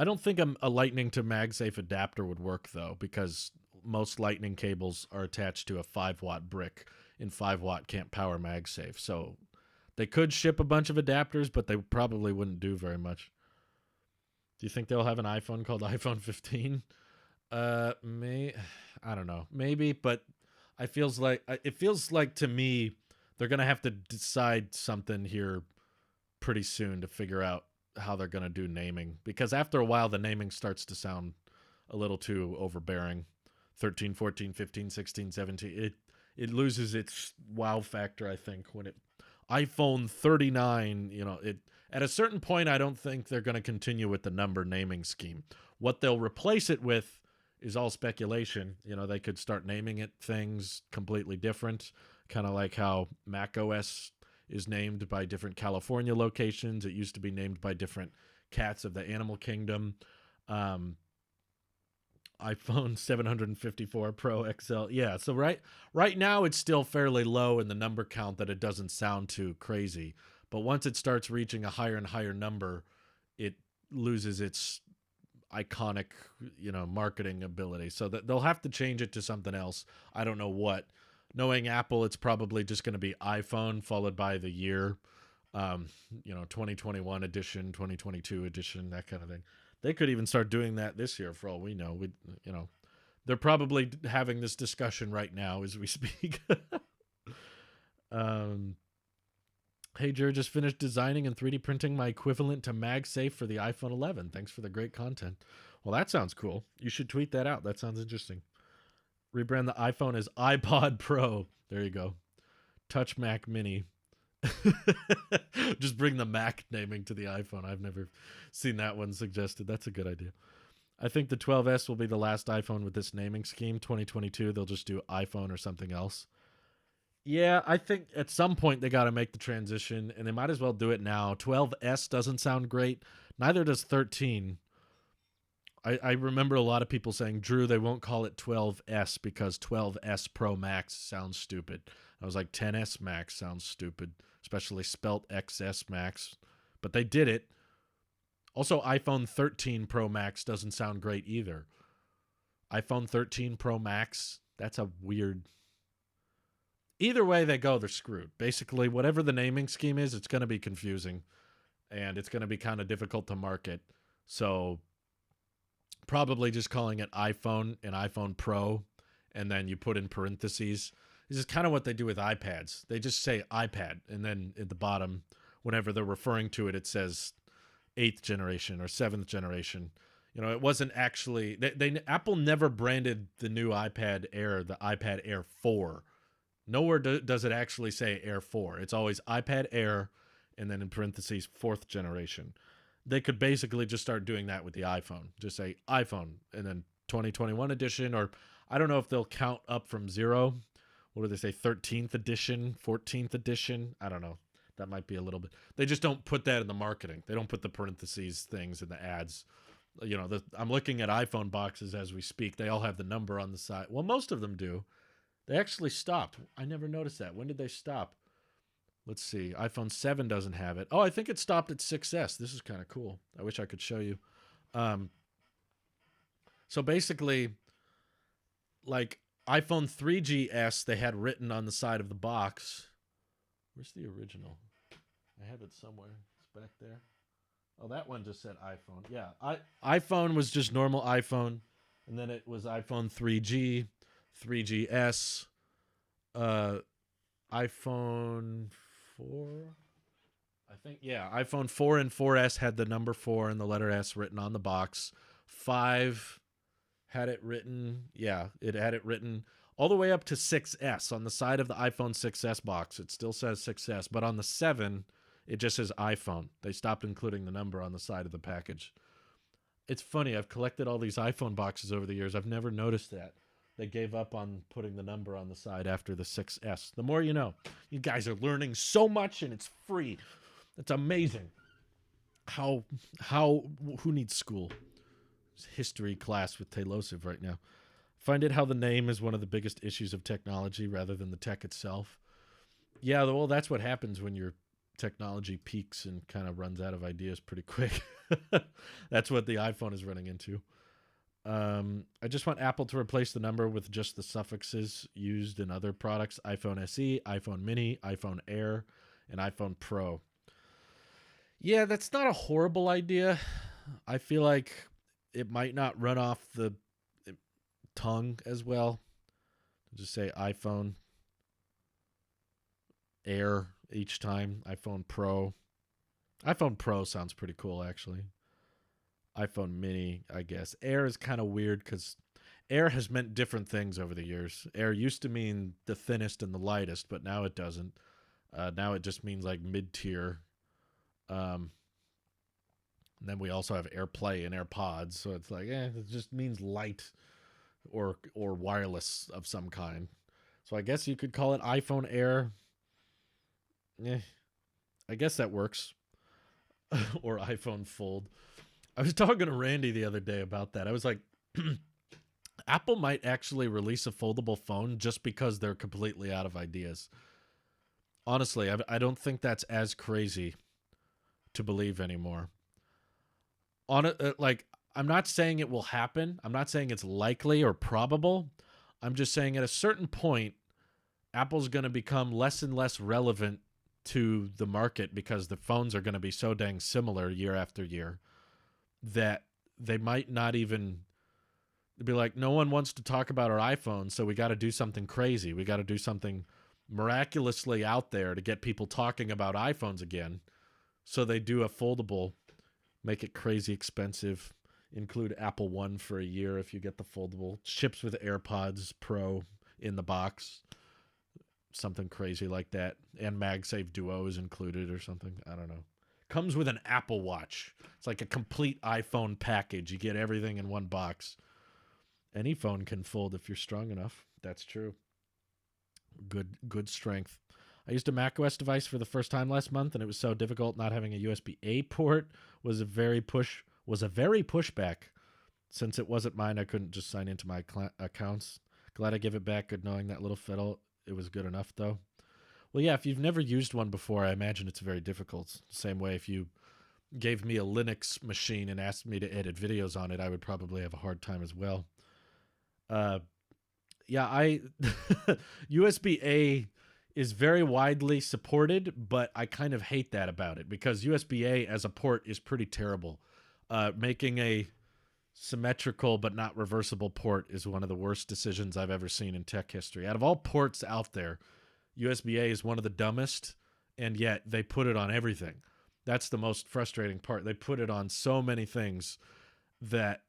don't think a Lightning to MagSafe adapter would work though, because most Lightning cables are attached to a 5-watt brick, and 5-watt can't power MagSafe. So they could ship a bunch of adapters, but they probably wouldn't do very much. Do you think they'll have an iPhone called iPhone 15? I don't know. Maybe, but it feels like to me they're going to have to decide something here pretty soon to figure out how they're going to do naming, because after a while the naming starts to sound a little too overbearing. 13, 14, 15, 16, 17. It loses its wow factor, I think, when it iPhone 39, it at a certain point I don't think they're going to continue with the number naming scheme. What they'll replace it with is all speculation. They could start naming it things completely different, kind of like how Mac OS is named by different California locations. It used to be named by different cats of the animal kingdom. iPhone 754 Pro XL. Yeah, so right now it's still fairly low in the number count that it doesn't sound too crazy. But once it starts reaching a higher and higher number, it loses its iconic, marketing ability. So that they'll have to change it to something else. I don't know what. Knowing Apple, it's probably just going to be iPhone followed by the year. 2021 edition, 2022 edition, that kind of thing. They could even start doing that this year for all we know. They're probably having this discussion right now as we speak. Hey, Jer, just finished designing and 3D printing my equivalent to MagSafe for the iPhone 11. Thanks for the great content. Well, that sounds cool. You should tweet that out. That sounds interesting. Rebrand the iPhone as iPod Pro. There you go. Touch Mac Mini. Just bring the Mac naming to the iPhone. I've never seen that one suggested. That's a good idea. I think the 12S will be the last iPhone with this naming scheme. 2022, they'll just do iPhone or something else. Yeah, I think at some point they got to make the transition, and they might as well do it now. 12S doesn't sound great. Neither does 13. I remember a lot of people saying, Drew, they won't call it 12S because 12S Pro Max sounds stupid. I was like, 10S Max sounds stupid, especially spelt XS Max. But they did it. Also, iPhone 13 Pro Max doesn't sound great either. iPhone 13 Pro Max, that's a weird... Either way they go, they're screwed. Basically, whatever the naming scheme is, it's going to be confusing. And it's going to be kind of difficult to market. So... probably just calling it iPhone and iPhone Pro, and then you put in parentheses. This is kind of what they do with iPads. They just say iPad, and then at the bottom, whenever they're referring to it, it says 8th generation or 7th generation. It wasn't actually... Apple never branded the new iPad Air the iPad Air 4. Nowhere does it actually say Air 4. It's always iPad Air, and then in parentheses, 4th generation. They could basically just start doing that with the iPhone. Just say iPhone and then 2021 edition, or I don't know if they'll count up from 0. What do they say? 13th edition, 14th edition? I don't know. That might be a little bit. They just don't put that in the marketing. They don't put the parentheses things in the ads. I'm looking at iPhone boxes as we speak. They all have the number on the side. Well, most of them do. They actually stopped. I never noticed that. When did they stop? Let's see. iPhone 7 doesn't have it. Oh, I think it stopped at 6S. This is kind of cool. I wish I could show you. So basically, like iPhone 3GS, they had written on the side of the box. Where's the original? I have it somewhere. It's back there. Oh, that one just said iPhone. Yeah, iPhone was just normal iPhone. And then it was iPhone 3G, 3GS, iPhone 4, I think. Yeah, iPhone 4 and 4S had the number 4 and the letter S written on the box. 5 had it written. Yeah, it had it written all the way up to 6S on the side of the iPhone 6S box. It still says 6S, but on the 7, it just says iPhone. They stopped including the number on the side of the package. It's funny. I've collected all these iPhone boxes over the years. I've never noticed that. They gave up on putting the number on the side after the 6S. The more you know. You guys are learning so much, and it's free. It's amazing. how how who needs school? It's history class with Taylosive right now. Find it how the name is one of the biggest issues of technology rather than the tech itself. Yeah, well, that's what happens when your technology peaks and kind of runs out of ideas pretty quick. That's what the iPhone is running into. I just want Apple to replace the number with just the suffixes used in other products: iPhone SE, iPhone Mini, iPhone Air, and iPhone Pro. Yeah, that's not a horrible idea. I feel like it might not run off the tongue as well. Just say iPhone Air each time, iPhone Pro. iPhone Pro sounds pretty cool, actually. iPhone Mini, I guess. Air is kind of weird because Air has meant different things over the years. Air used to mean the thinnest and the lightest, but now it doesn't. Now it just means like mid tier. And then we also have AirPlay and AirPods, so it's like, it just means light or wireless of some kind. So I guess you could call it iPhone Air. I guess that works. Or iPhone Fold. I was talking to Randy the other day about that. I was like, Apple might actually release a foldable phone just because they're completely out of ideas. Honestly, I don't think that's as crazy to believe anymore. I'm not saying it will happen. I'm not saying it's likely or probable. I'm just saying at a certain point, Apple's going to become less and less relevant to the market because the phones are going to be so dang similar year after year that they might not even be like, no one wants to talk about our iPhone, so we got to do something crazy. We got to do something miraculously out there to get people talking about iPhones again. So they do a foldable, make it crazy expensive, include Apple One for a year if you get the foldable, ships with AirPods Pro in the box, something crazy like that, and MagSafe Duo is included or something. I don't know. Comes with an Apple Watch. It's like a complete iPhone package. You get everything in one box. Any phone can fold if you're strong enough. That's true. Good strength. I used a macOS device for the first time last month, and it was so difficult not having a USB-A port was a very pushback. Since it wasn't mine, I couldn't just sign into my accounts. Glad I gave it back. Good knowing that little fiddle. It was good enough, though. Well, yeah, if you've never used one before, I imagine it's very difficult. Same way if you gave me a Linux machine and asked me to edit videos on it, I would probably have a hard time as well. USB-A is very widely supported, but I kind of hate that about it because USB-A as a port is pretty terrible. Making a symmetrical but not reversible port is one of the worst decisions I've ever seen in tech history. Out of all ports out there, USB-A is one of the dumbest, and yet they put it on everything. That's the most frustrating part. They put it on so many things that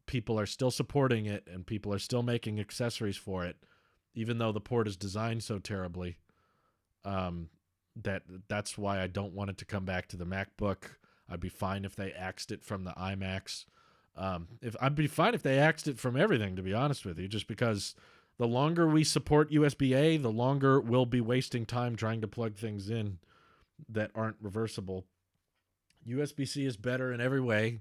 people are still supporting it and people are still making accessories for it, even though the port is designed so terribly. That's why I don't want it to come back to the MacBook. I'd be fine if they axed it from the iMacs. I'd be fine if they axed it from everything, to be honest with you, just because the longer we support USB-A, the longer we'll be wasting time trying to plug things in that aren't reversible. USB-C is better in every way.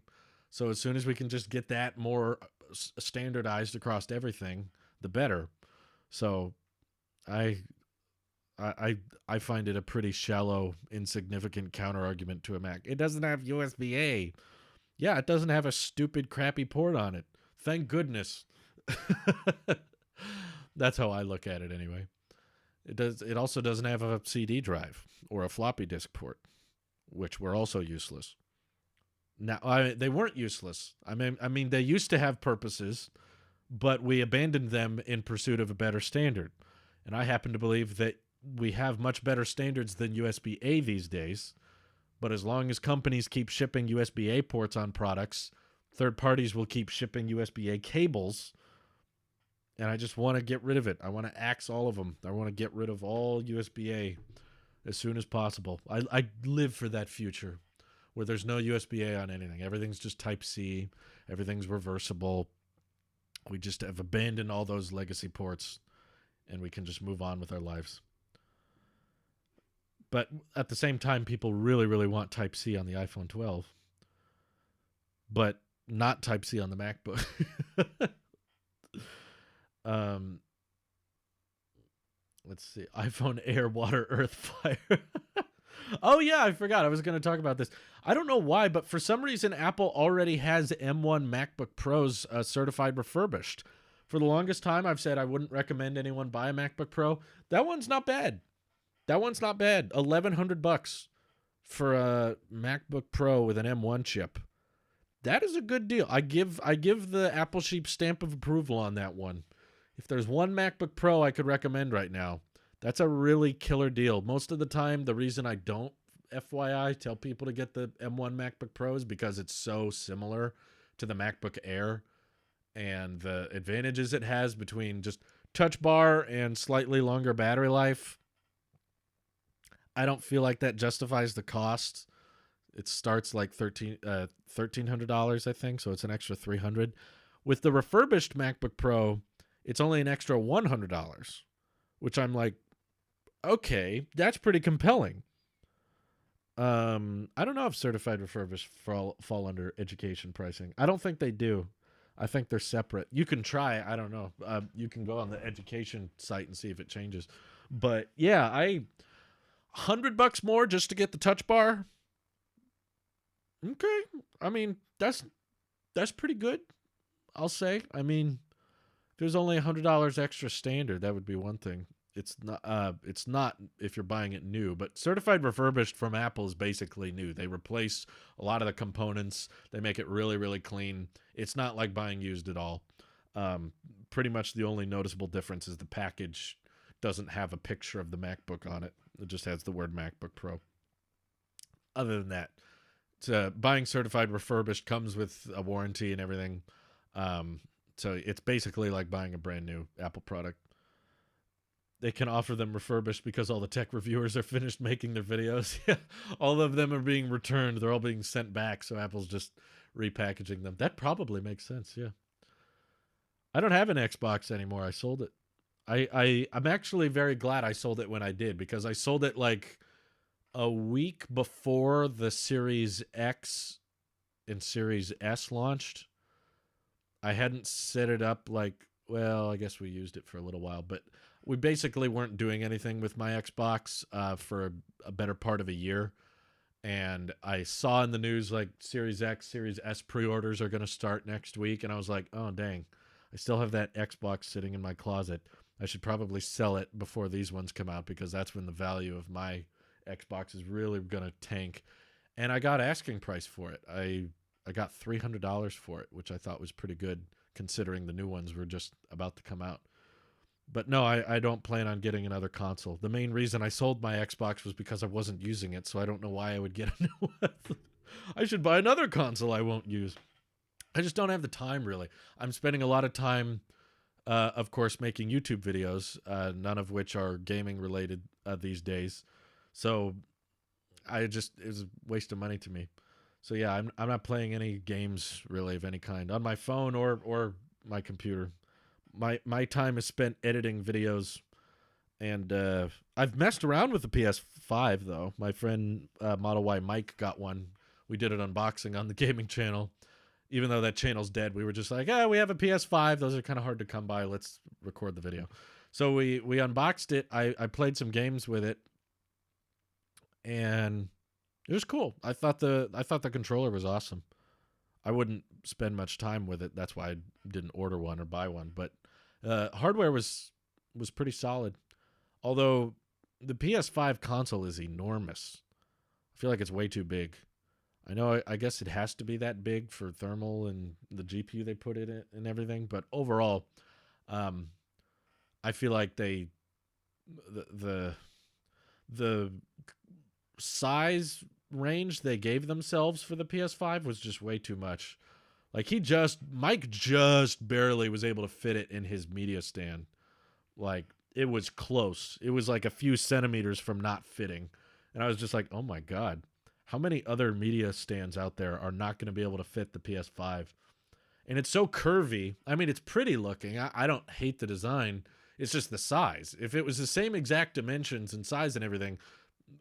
So as soon as we can just get that more standardized across everything, the better. So I find it a pretty shallow, insignificant counter argument to a Mac. It doesn't have USB-A. Yeah, it doesn't have a stupid, crappy port on it. Thank goodness. That's how I look at it anyway. It also doesn't have a CD drive or a floppy disk port, which were also useless. Now, they weren't useless. I mean, they used to have purposes, but we abandoned them in pursuit of a better standard. And I happen to believe that we have much better standards than USB-A these days. But as long as companies keep shipping USB-A ports on products, third parties will keep shipping USB-A cables. And I just want to get rid of it. I want to axe all of them. I want to get rid of all USB-A as soon as possible. I live for that future where there's no USB-A on anything. Everything's just Type-C. Everything's reversible. We just have abandoned all those legacy ports, and we can just move on with our lives. But at the same time, people really, really want Type C on the iPhone 12, but not Type C on the MacBook. um, let's see. iPhone Air, Water, Earth, Fire. Oh, yeah, I forgot. I was going to talk about this. I don't know why, but for some reason, Apple already has M1 MacBook Pros certified refurbished. For the longest time, I've said I wouldn't recommend anyone buy a MacBook Pro. That one's not bad. That one's not bad. $1,100 for a MacBook Pro with an M1 chip. That is a good deal. I give the Apple Sheep stamp of approval on that one. If there's one MacBook Pro I could recommend right now, that's a really killer deal. Most of the time, the reason I don't, FYI, tell people to get the M1 MacBook Pro is because it's so similar to the MacBook Air and the advantages it has between just touch bar and slightly longer battery life. I don't feel like that justifies the cost. It starts like $1,300, I think, so it's an extra $300. With the refurbished MacBook Pro, it's only an extra $100, which I'm like, okay, that's pretty compelling. I don't know if certified refurbished fall under education pricing. I don't think they do. I think they're separate. You can try. I don't know. You can go on the education site and see if it changes. But yeah, $100 more just to get the touch bar. Okay, I mean that's pretty good. I'll say. I mean, if it was only $100 extra standard, that would be one thing. It's not. It's not if you're buying it new, but certified refurbished from Apple is basically new. They replace a lot of the components. They make it really, really clean. It's not like buying used at all. Pretty much the only noticeable difference is the package doesn't have a picture of the MacBook on it. It just has the word MacBook Pro. Other than that, buying certified refurbished comes with a warranty and everything. So it's basically like buying a brand new Apple product. They can offer them refurbished because all the tech reviewers are finished making their videos. All of them are being returned. They're all being sent back. So Apple's just repackaging them. That probably makes sense. Yeah. I don't have an Xbox anymore. I sold it. I'm actually very glad I sold it when I did, because I sold it like a week before the Series X and Series S launched. I hadn't set it up well, I guess we used it for a little while, but we basically weren't doing anything with my Xbox for a better part of a year. And I saw in the news like Series X, Series S pre-orders are going to start next week. And I was like, oh, dang, I still have that Xbox sitting in my closet. I should probably sell it before these ones come out, because that's when the value of my Xbox is really going to tank. And I got asking price for it. I got $300 for it, which I thought was pretty good considering the new ones were just about to come out. But no, I don't plan on getting another console. The main reason I sold my Xbox was because I wasn't using it, so I don't know why I would get a new one. I should buy another console I won't use. I just don't have the time, really. I'm spending a lot of time, of course, making YouTube videos, none of which are gaming related these days. So it was a waste of money to me. So yeah, I'm not playing any games really of any kind on my phone or my computer. My time is spent editing videos, and I've messed around with the PS5 though. My friend Model Y Mike got one. We did an unboxing on the gaming channel. Even though that channel's dead, we were just like, we have a PS5. Those are kind of hard to come by. Let's record the video. So we unboxed it. I played some games with it, and it was cool. I thought the controller was awesome. I wouldn't spend much time with it. That's why I didn't order one or buy one. But hardware was pretty solid. Although the PS5 console is enormous. I feel like it's way too big. I guess it has to be that big for thermal and the GPU they put in it and everything. But overall, I feel like the size range they gave themselves for the PS5 was just way too much. Like Mike just barely was able to fit it in his media stand. Like it was close. It was like a few centimeters from not fitting. And I was just like, oh my God, how many other media stands out there are not going to be able to fit the PS5? And it's so curvy. I mean, it's pretty looking. I don't hate the design. It's just the size. If it was the same exact dimensions and size and everything,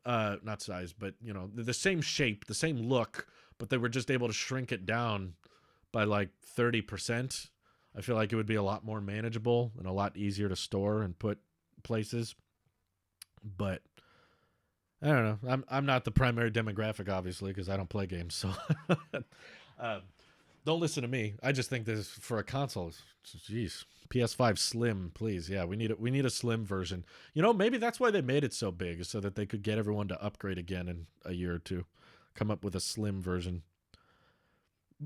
not size, but the same shape, the same look, but they were just able to shrink it down by like 30%. I feel like it would be a lot more manageable and a lot easier to store and put places. But I don't know. I'm not the primary demographic, obviously, because I don't play games. So uh, don't listen to me. I just think this for a console. Jeez, PS5 Slim, please. Yeah, we need a slim version. Maybe that's why they made it so big, so that they could get everyone to upgrade again in a year or two. Come up with a slim version.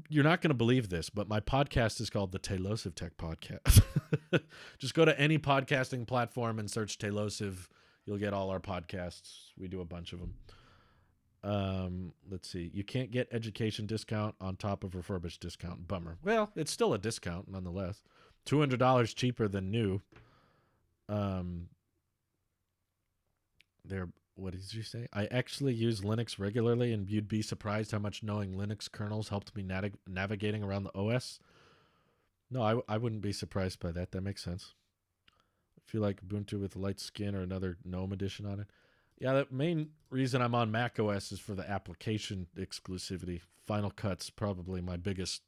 You're not going to believe this, but my podcast is called the Tailosive Tech Podcast. Just go to any podcasting platform and search Tailosive. You'll get all our podcasts. We do a bunch of them. Let's see. You can't get education discount on top of refurbished discount. Bummer. Well, it's still a discount nonetheless. $200 cheaper than new. There. What did you say? I actually use Linux regularly, and you'd be surprised how much knowing Linux kernels helped me navigating around the OS. No, I wouldn't be surprised by that. That makes sense. I feel like Ubuntu with light skin or another GNOME edition on it. Yeah, the main reason I'm on Mac OS is for the application exclusivity. Final Cut's probably my biggest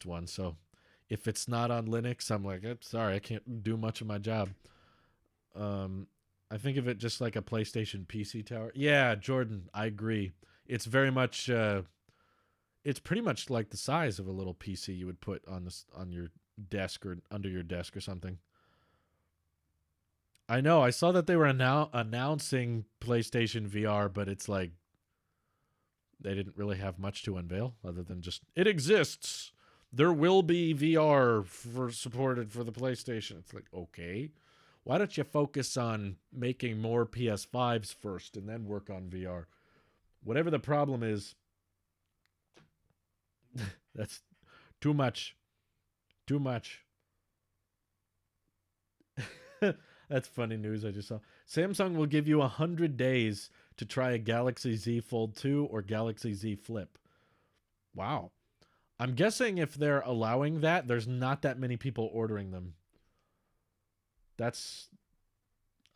one. So if it's not on Linux, I'm like, sorry, I can't do much of my job. I think of it just like a PlayStation PC tower. Yeah, Jordan, I agree. It's very much. It's pretty much like the size of a little PC you would put on your desk or under your desk or something. I know. I saw that they were announcing PlayStation VR, but it's like they didn't really have much to unveil other than just it exists. There will be VR supported for the PlayStation. It's like, okay, why don't you focus on making more PS5s first and then work on VR? Whatever the problem is, that's too much. Too much. That's funny news I just saw. Samsung will give you 100 days to try a Galaxy Z Fold 2 or Galaxy Z Flip. Wow. I'm guessing if they're allowing that, there's not that many people ordering them. That's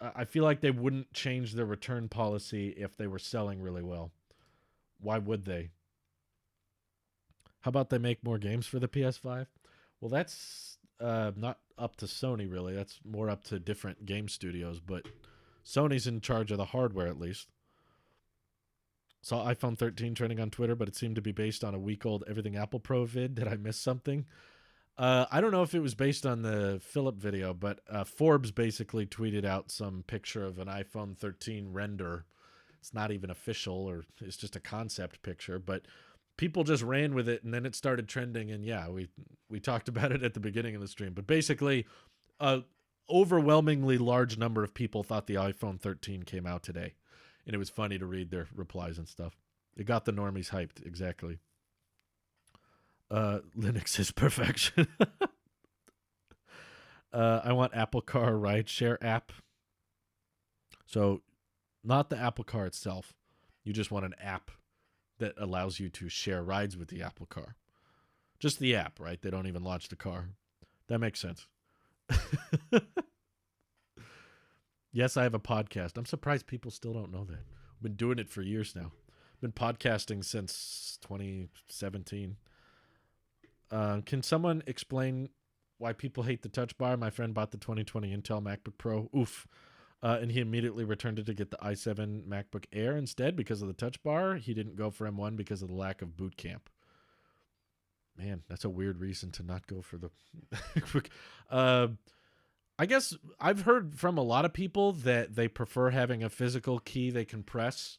I feel like they wouldn't change their return policy if they were selling really well. Why would they? How about they make more games for the PS5? Well, that's not up to Sony, really. That's more up to different game studios, but Sony's in charge of the hardware, at least. Saw iPhone 13 trending on Twitter, but it seemed to be based on a week-old Everything Apple Pro vid. Did I miss something? I don't know if it was based on the Philip video, but Forbes basically tweeted out some picture of an iPhone 13 render. It's not even official, or it's just a concept picture, but people just ran with it, and then it started trending. And yeah, we talked about it at the beginning of the stream, but basically, a overwhelmingly large number of people thought the iPhone 13 came out today, and it was funny to read their replies and stuff. It got the normies hyped, exactly. Linux is perfection. I want Apple Car rideshare app. So, not the Apple Car itself. You just want an app that allows you to share rides with the Apple Car. Just the app, right? They don't even launch the car. That makes sense. Yes, I have a podcast. I'm surprised people still don't know that. I've been doing it for years now. I've been podcasting since 2017. Can someone explain why people hate the touch bar? My friend bought the 2020 Intel MacBook Pro. Oof. And he immediately returned it to get the i7 MacBook Air instead because of the touch bar. He didn't go for M1 because of the lack of boot camp. Man, that's a weird reason to not go for the... I guess I've heard from a lot of people that they prefer having a physical key they can press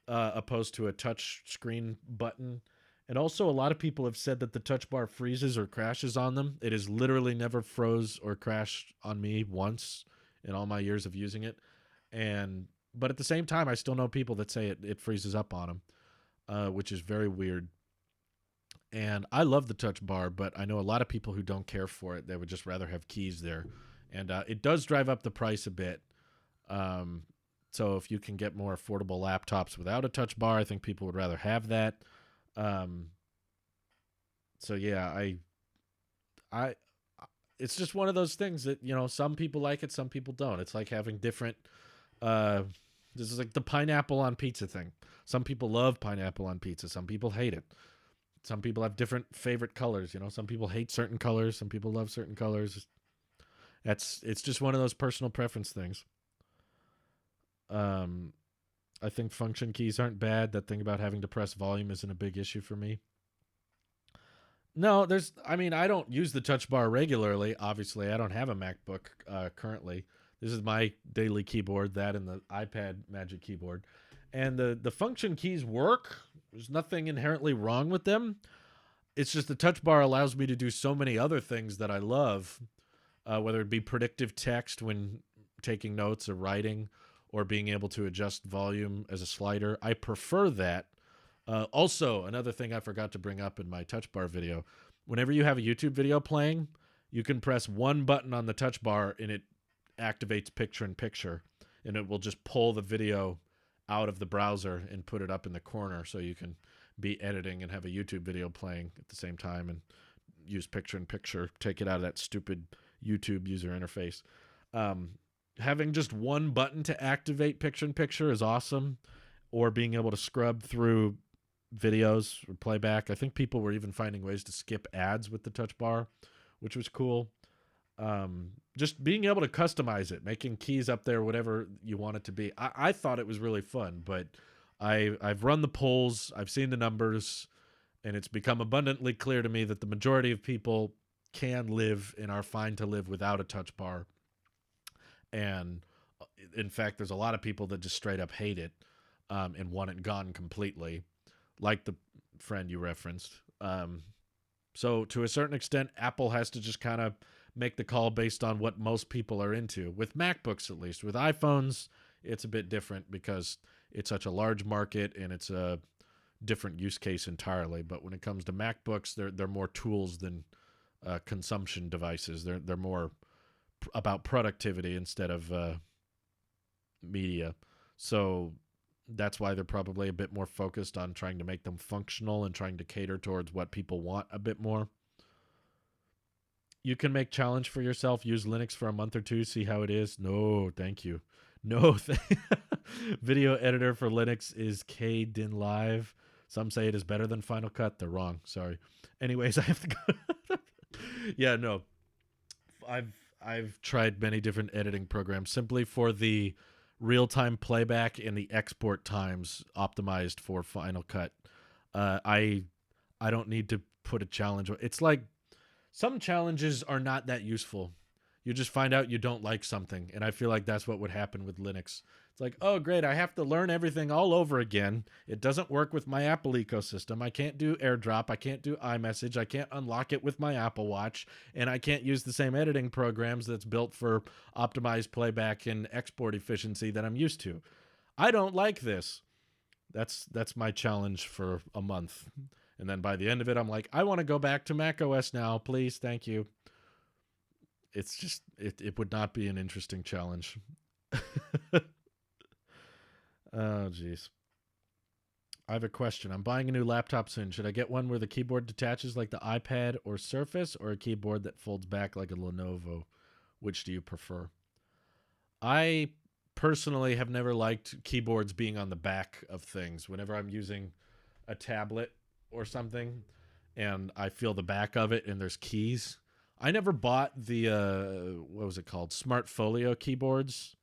opposed to a touch screen button. And also a lot of people have said that the touch bar freezes or crashes on them. It has literally never froze or crashed on me once in all my years of using it. But at the same time, I still know people that say it freezes up on them, which is very weird. And I love the touch bar, but I know a lot of people who don't care for it. They would just rather have keys there. And it does drive up the price a bit. So if you can get more affordable laptops without a touch bar, I think people would rather have that. So yeah, I, it's just one of those things that, some people like it, some people don't. It's like having different This is like the pineapple on pizza thing. Some people love pineapple on pizza. Some people hate it. Some people have different favorite colors. You know, some people hate certain colors. Some people love certain colors. It's just one of those personal preference things. Um, I think function keys aren't bad. That thing about having to press volume isn't a big issue for me. No, I mean, I don't use the touch bar regularly. Obviously, I don't have a MacBook currently. This is my daily keyboard, that and the iPad Magic Keyboard. And the function keys work. There's nothing inherently wrong with them. It's just the touch bar allows me to do so many other things that I love, whether it be predictive text when taking notes or writing, or being able to adjust volume as a slider. I prefer that. Also, another thing I forgot to bring up in my touch bar video, whenever you have a YouTube video playing, you can press one button on the touch bar and it activates picture in picture, and it will just pull the video out of the browser and put it up in the corner so you can be editing and have a YouTube video playing at the same time and use picture in picture, take it out of that stupid YouTube user interface. Having just one button to activate picture in picture is awesome, or being able to scrub through videos or playback. I think people were even finding ways to skip ads with the touch bar, which was cool. Just being able to customize it, making keys up there, whatever you want it to be. I thought it was really fun, but I've run the polls, I've seen the numbers, and it's become abundantly clear to me that the majority of people can live and are fine to live without a touch bar. And in fact, there's a lot of people that just straight up hate it, and want it gone completely, like the friend you referenced. So to a certain extent, Apple has to just kind of make the call based on what most people are into. With MacBooks, at least. With iPhones, it's a bit different because it's such a large market and it's a different use case entirely. But when it comes to MacBooks, they're more tools than consumption devices. They're more about productivity instead of media. So that's why they're probably a bit more focused on trying to make them functional and trying to cater towards what people want a bit more. You can make challenge for yourself. Use Linux for a month or two. See how it is. No, thank you. No. Video editor for Linux is Kdenlive. Some say it is better than Final Cut. They're wrong. Sorry. Anyways, I have to go. Yeah, no. I've tried many different editing programs simply for the real-time playback and the export times optimized for Final Cut. I don't need to put a challenge. It's like some challenges are not that useful. You just find out you don't like something, and I feel like that's what would happen with Linux. It's like, oh, great, I have to learn everything all over again. It doesn't work with my Apple ecosystem. I can't do AirDrop. I can't do iMessage. I can't unlock it with my Apple Watch, and I can't use the same editing programs that's built for optimized playback and export efficiency that I'm used to. I don't like this. That's my challenge for a month. And then by the end of it, I'm like, I want to go back to macOS now, please. Thank you. It's just, it would not be an interesting challenge. Oh, jeez. I have a question. I'm buying a new laptop soon. Should I get one where the keyboard detaches like the iPad or Surface, or a keyboard that folds back like a Lenovo? Which do you prefer? I personally have never liked keyboards being on the back of things. Whenever I'm using a tablet or something and I feel the back of it and there's keys, I never bought the what was it called, Smart Folio keyboards,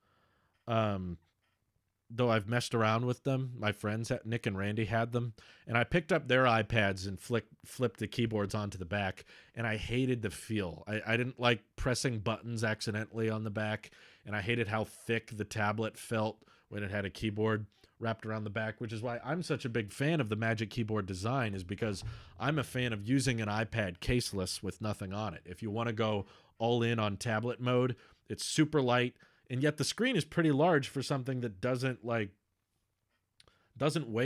though I've messed around with them. My friends, Nick and Randy, had them, and I picked up their iPads and flipped the keyboards onto the back, and I hated the feel. I didn't like pressing buttons accidentally on the back, and I hated how thick the tablet felt when it had a keyboard wrapped around the back, which is why I'm such a big fan of the Magic Keyboard design, is because I'm a fan of using an iPad caseless with nothing on it. If you want to go all in on tablet mode, it's super light, and yet the screen is pretty large for something that doesn't weigh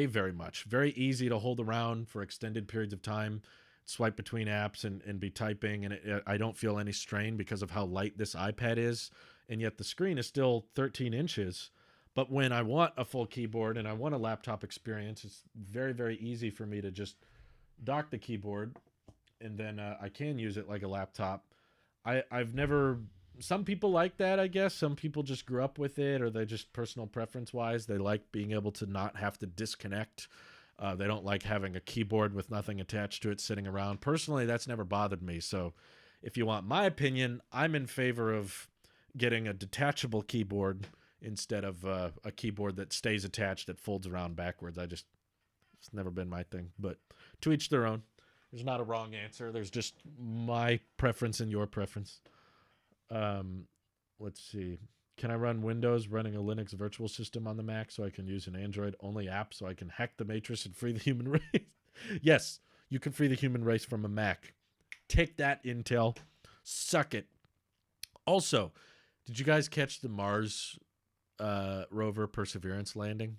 very much. Very easy to hold around for extended periods of time, swipe between apps and be typing, and I don't feel any strain because of how light this iPad is, and yet the screen is still 13 inches. But when I want a full keyboard and I want a laptop experience, it's very, very easy for me to just dock the keyboard, and then I can use it like a laptop. I've never some people like that, I guess. Some people just grew up with it, or they just personal preference wise, they like being able to not have to disconnect. They don't like having a keyboard with nothing attached to it sitting around. Personally, that's never bothered me. So, if you want my opinion, I'm in favor of getting a detachable keyboard instead of a keyboard that stays attached that folds around backwards. It's never been my thing. But to each their own. There's not a wrong answer. There's just my preference and your preference. Let's see. Can I run Windows running a Linux virtual system on the Mac so I can use an Android only app so I can hack the Matrix and free the human race? Yes, you can free the human race from a Mac. Take that, Intel. Suck it. Also, did you guys catch the Mars rover Perseverance landing?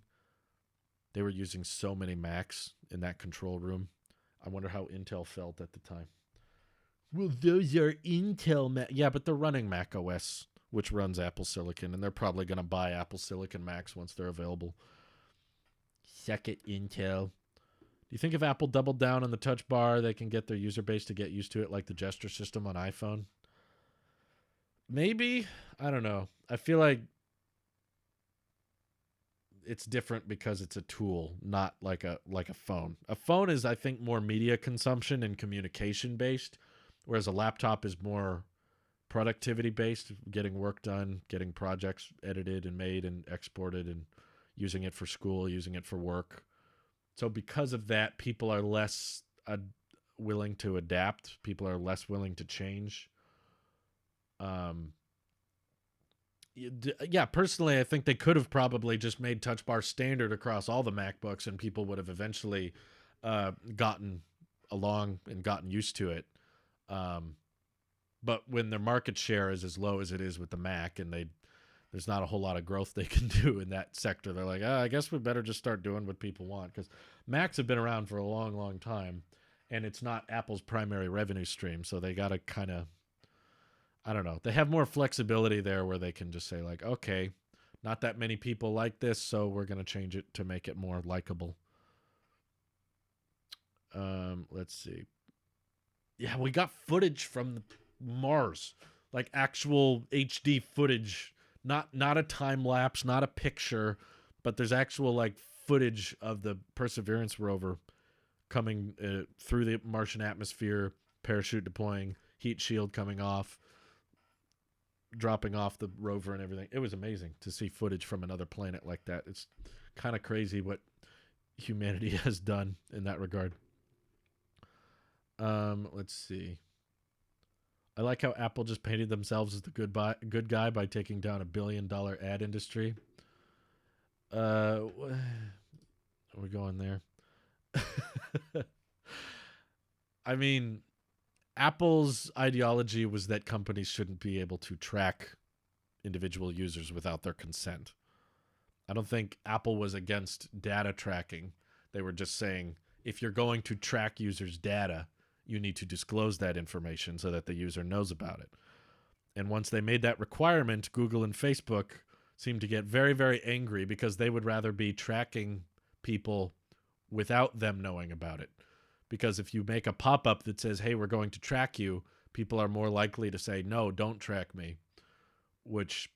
They were using so many Macs in that control room. I wonder how Intel felt at the time. Well, those are Intel Mac. Yeah, but they're running Mac OS, which runs Apple Silicon, and they're probably going to buy Apple Silicon Macs once they're available. Suck it, Intel. Do you think if Apple doubled down on the touch bar, they can get their user base to get used to it like the gesture system on iPhone? Maybe. I don't know. I feel like it's different because it's a tool, not like a phone. A phone is, I think, more media consumption and communication based, whereas a laptop is more productivity based, getting work done, getting projects edited and made and exported, and using it for school, using it for work. So because of that, people are less willing to adapt. People are less willing to change. Yeah, personally, I think they could have probably just made Touch Bar standard across all the MacBooks, and people would have eventually gotten along and gotten used to it. But when their market share is as low as it is with the Mac, and there's not a whole lot of growth they can do in that sector, they're like, I guess we better just start doing what people want, because Macs have been around for a long, long time, and it's not Apple's primary revenue stream, so they got to kind of, I don't know. They have more flexibility there where they can just say like, okay, not that many people like this, so we're going to change it to make it more likable. Let's see. Yeah, we got footage from Mars, like actual HD footage, not a time lapse, not a picture, but there's actual like footage of the Perseverance rover coming through the Martian atmosphere, parachute deploying, heat shield coming off, dropping off the rover and everything. It was amazing to see footage from another planet like that. It's kind of crazy what humanity has done in that regard. Let's see. I like how Apple just painted themselves as the good guy by taking down $1 billion ad industry. Are we going there? I mean, Apple's ideology was that companies shouldn't be able to track individual users without their consent. I don't think Apple was against data tracking. They were just saying, if you're going to track users' data, you need to disclose that information so that the user knows about it. And once they made that requirement, Google and Facebook seemed to get very, very angry because they would rather be tracking people without them knowing about it. Because if you make a pop-up that says, hey, we're going to track you, people are more likely to say, no, don't track me. Which,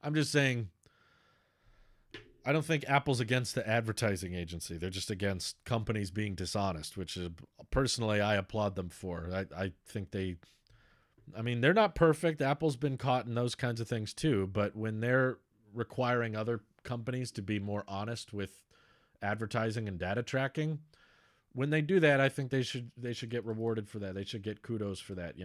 I'm just saying, I don't think Apple's against the advertising agency. They're just against companies being dishonest, which is, personally, I applaud them for. I think they're not perfect. Apple's been caught in those kinds of things too. But when they're requiring other companies to be more honest with advertising and data tracking, when they do that, I think they should get rewarded for that. They should get kudos for that.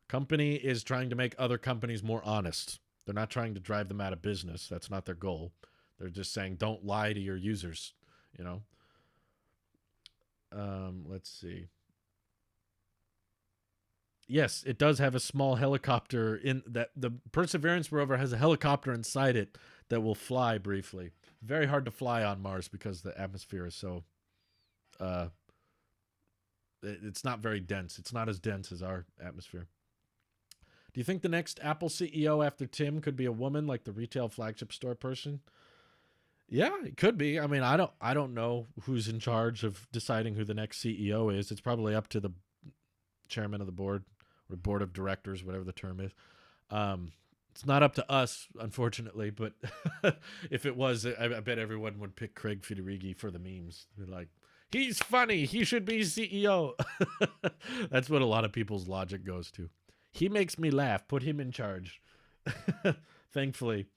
Company is trying to make other companies more honest. They're not trying to drive them out of business. That's not their goal. They're just saying, don't lie to your users. Let's see. Yes, it does have a small helicopter in that. The Perseverance rover has a helicopter inside it that will fly briefly. Very hard to fly on Mars because the atmosphere is so it's not very dense. It's not as dense as our atmosphere. Do you think the next Apple CEO after Tim could be a woman, like the retail flagship store person? Yeah, it could be. I mean, I don't know who's in charge of deciding who the next CEO is. It's probably up to the chairman of the board or board of directors, whatever the term is. It's not up to us, unfortunately, but if it was, I bet everyone would pick Craig Federighi for the memes. They're like, he's funny. He should be CEO. That's what a lot of people's logic goes to. He makes me laugh. Put him in charge. Thankfully,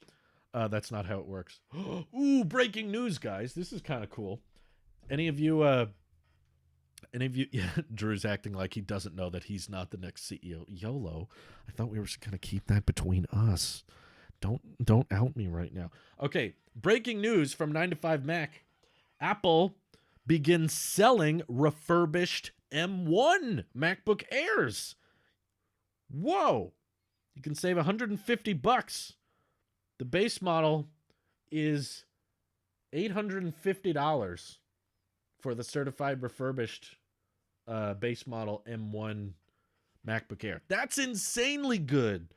that's not how it works. Ooh, breaking news, guys. This is kind of cool. Any of you, yeah, Drew's acting like he doesn't know that he's not the next CEO. YOLO. I thought we were going to keep that between us. Don't out me right now. Okay, breaking news from 9 to 5 Mac. Apple begins selling refurbished M1 MacBook Airs. Whoa. You can save $150. The base model is $850 for the certified refurbished base model M1 MacBook Air. That's insanely good.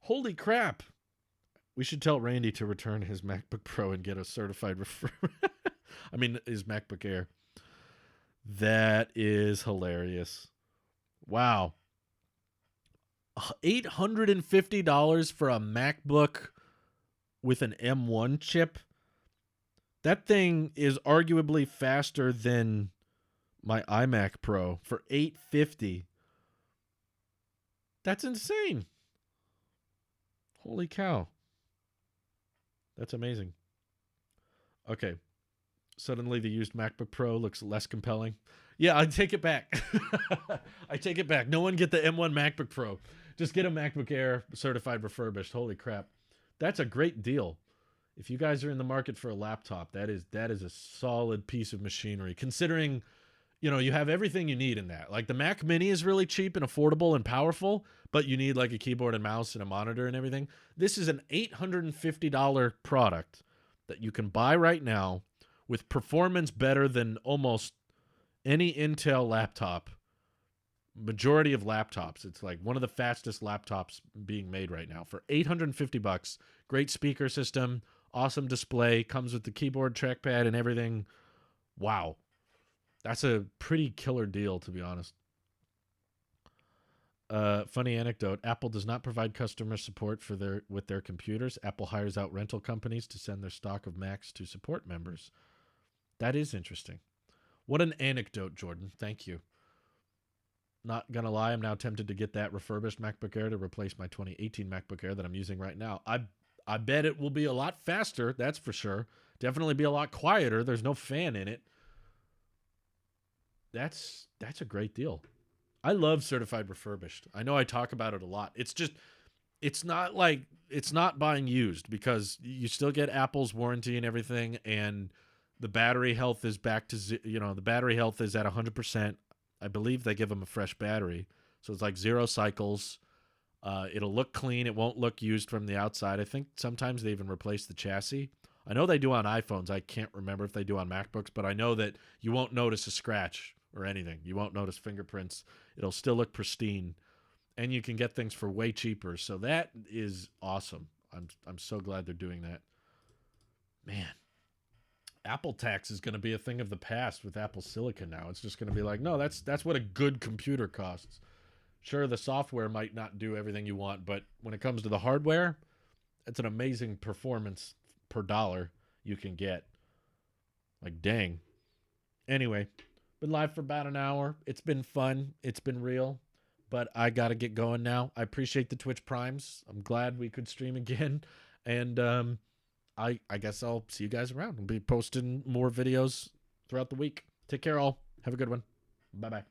Holy crap. We should tell Randy to return his MacBook Pro and get a certified his MacBook Air. That is hilarious. Wow. $850 for a MacBook with an M1 chip. That thing is arguably faster than my iMac Pro for $850. That's insane. Holy cow. That's amazing. Okay. Suddenly the used MacBook Pro looks less compelling. Yeah, I take it back. I take it back. No one get the M1 MacBook Pro. Just get a MacBook Air certified refurbished. Holy crap. That's a great deal. If you guys are in the market for a laptop, that is a solid piece of machinery. Considering, you have everything you need in that. Like the Mac Mini is really cheap and affordable and powerful, but you need like a keyboard and mouse and a monitor and everything. This is an $850 product that you can buy right now with performance better than almost any Intel laptop. Majority of laptops. It's like one of the fastest laptops being made right now for $850. Great speaker system, awesome display, comes with the keyboard, trackpad, and everything. Wow. That's a pretty killer deal, to be honest. Funny anecdote. Apple does not provide customer support with their computers. Apple hires out rental companies to send their stock of Macs to support members. That is interesting. What an anecdote, Jordan. Thank you. Not gonna lie, I'm now tempted to get that refurbished MacBook Air to replace my 2018 MacBook Air that I'm using right now. I bet it will be a lot faster, that's for sure. Definitely be a lot quieter. There's no fan in it. That's a great deal. I love certified refurbished. I know I talk about it a lot. It's not buying used because you still get Apple's warranty and everything, and the battery health is back to the battery health is at 100%. I believe they give them a fresh battery. So it's like 0 cycles. It'll look clean. It won't look used from the outside. I think sometimes they even replace the chassis. I know they do on iPhones. I can't remember if they do on MacBooks, but I know that you won't notice a scratch or anything. You won't notice fingerprints. It'll still look pristine. And you can get things for way cheaper. So that is awesome. I'm so glad they're doing that. Man. Apple tax is going to be a thing of the past with Apple Silicon now. It's just going to be like, no, that's what a good computer costs. Sure, the software might not do everything you want, but when it comes to the hardware, it's an amazing performance per dollar you can get. Like, dang. Anyway, been live for about an hour. It's been fun. It's been real, but I got to get going now. I appreciate the Twitch Primes. I'm glad we could stream again. And, I guess I'll see you guys around. I'll be posting more videos throughout the week. Take care, all. Have a good one. Bye-bye.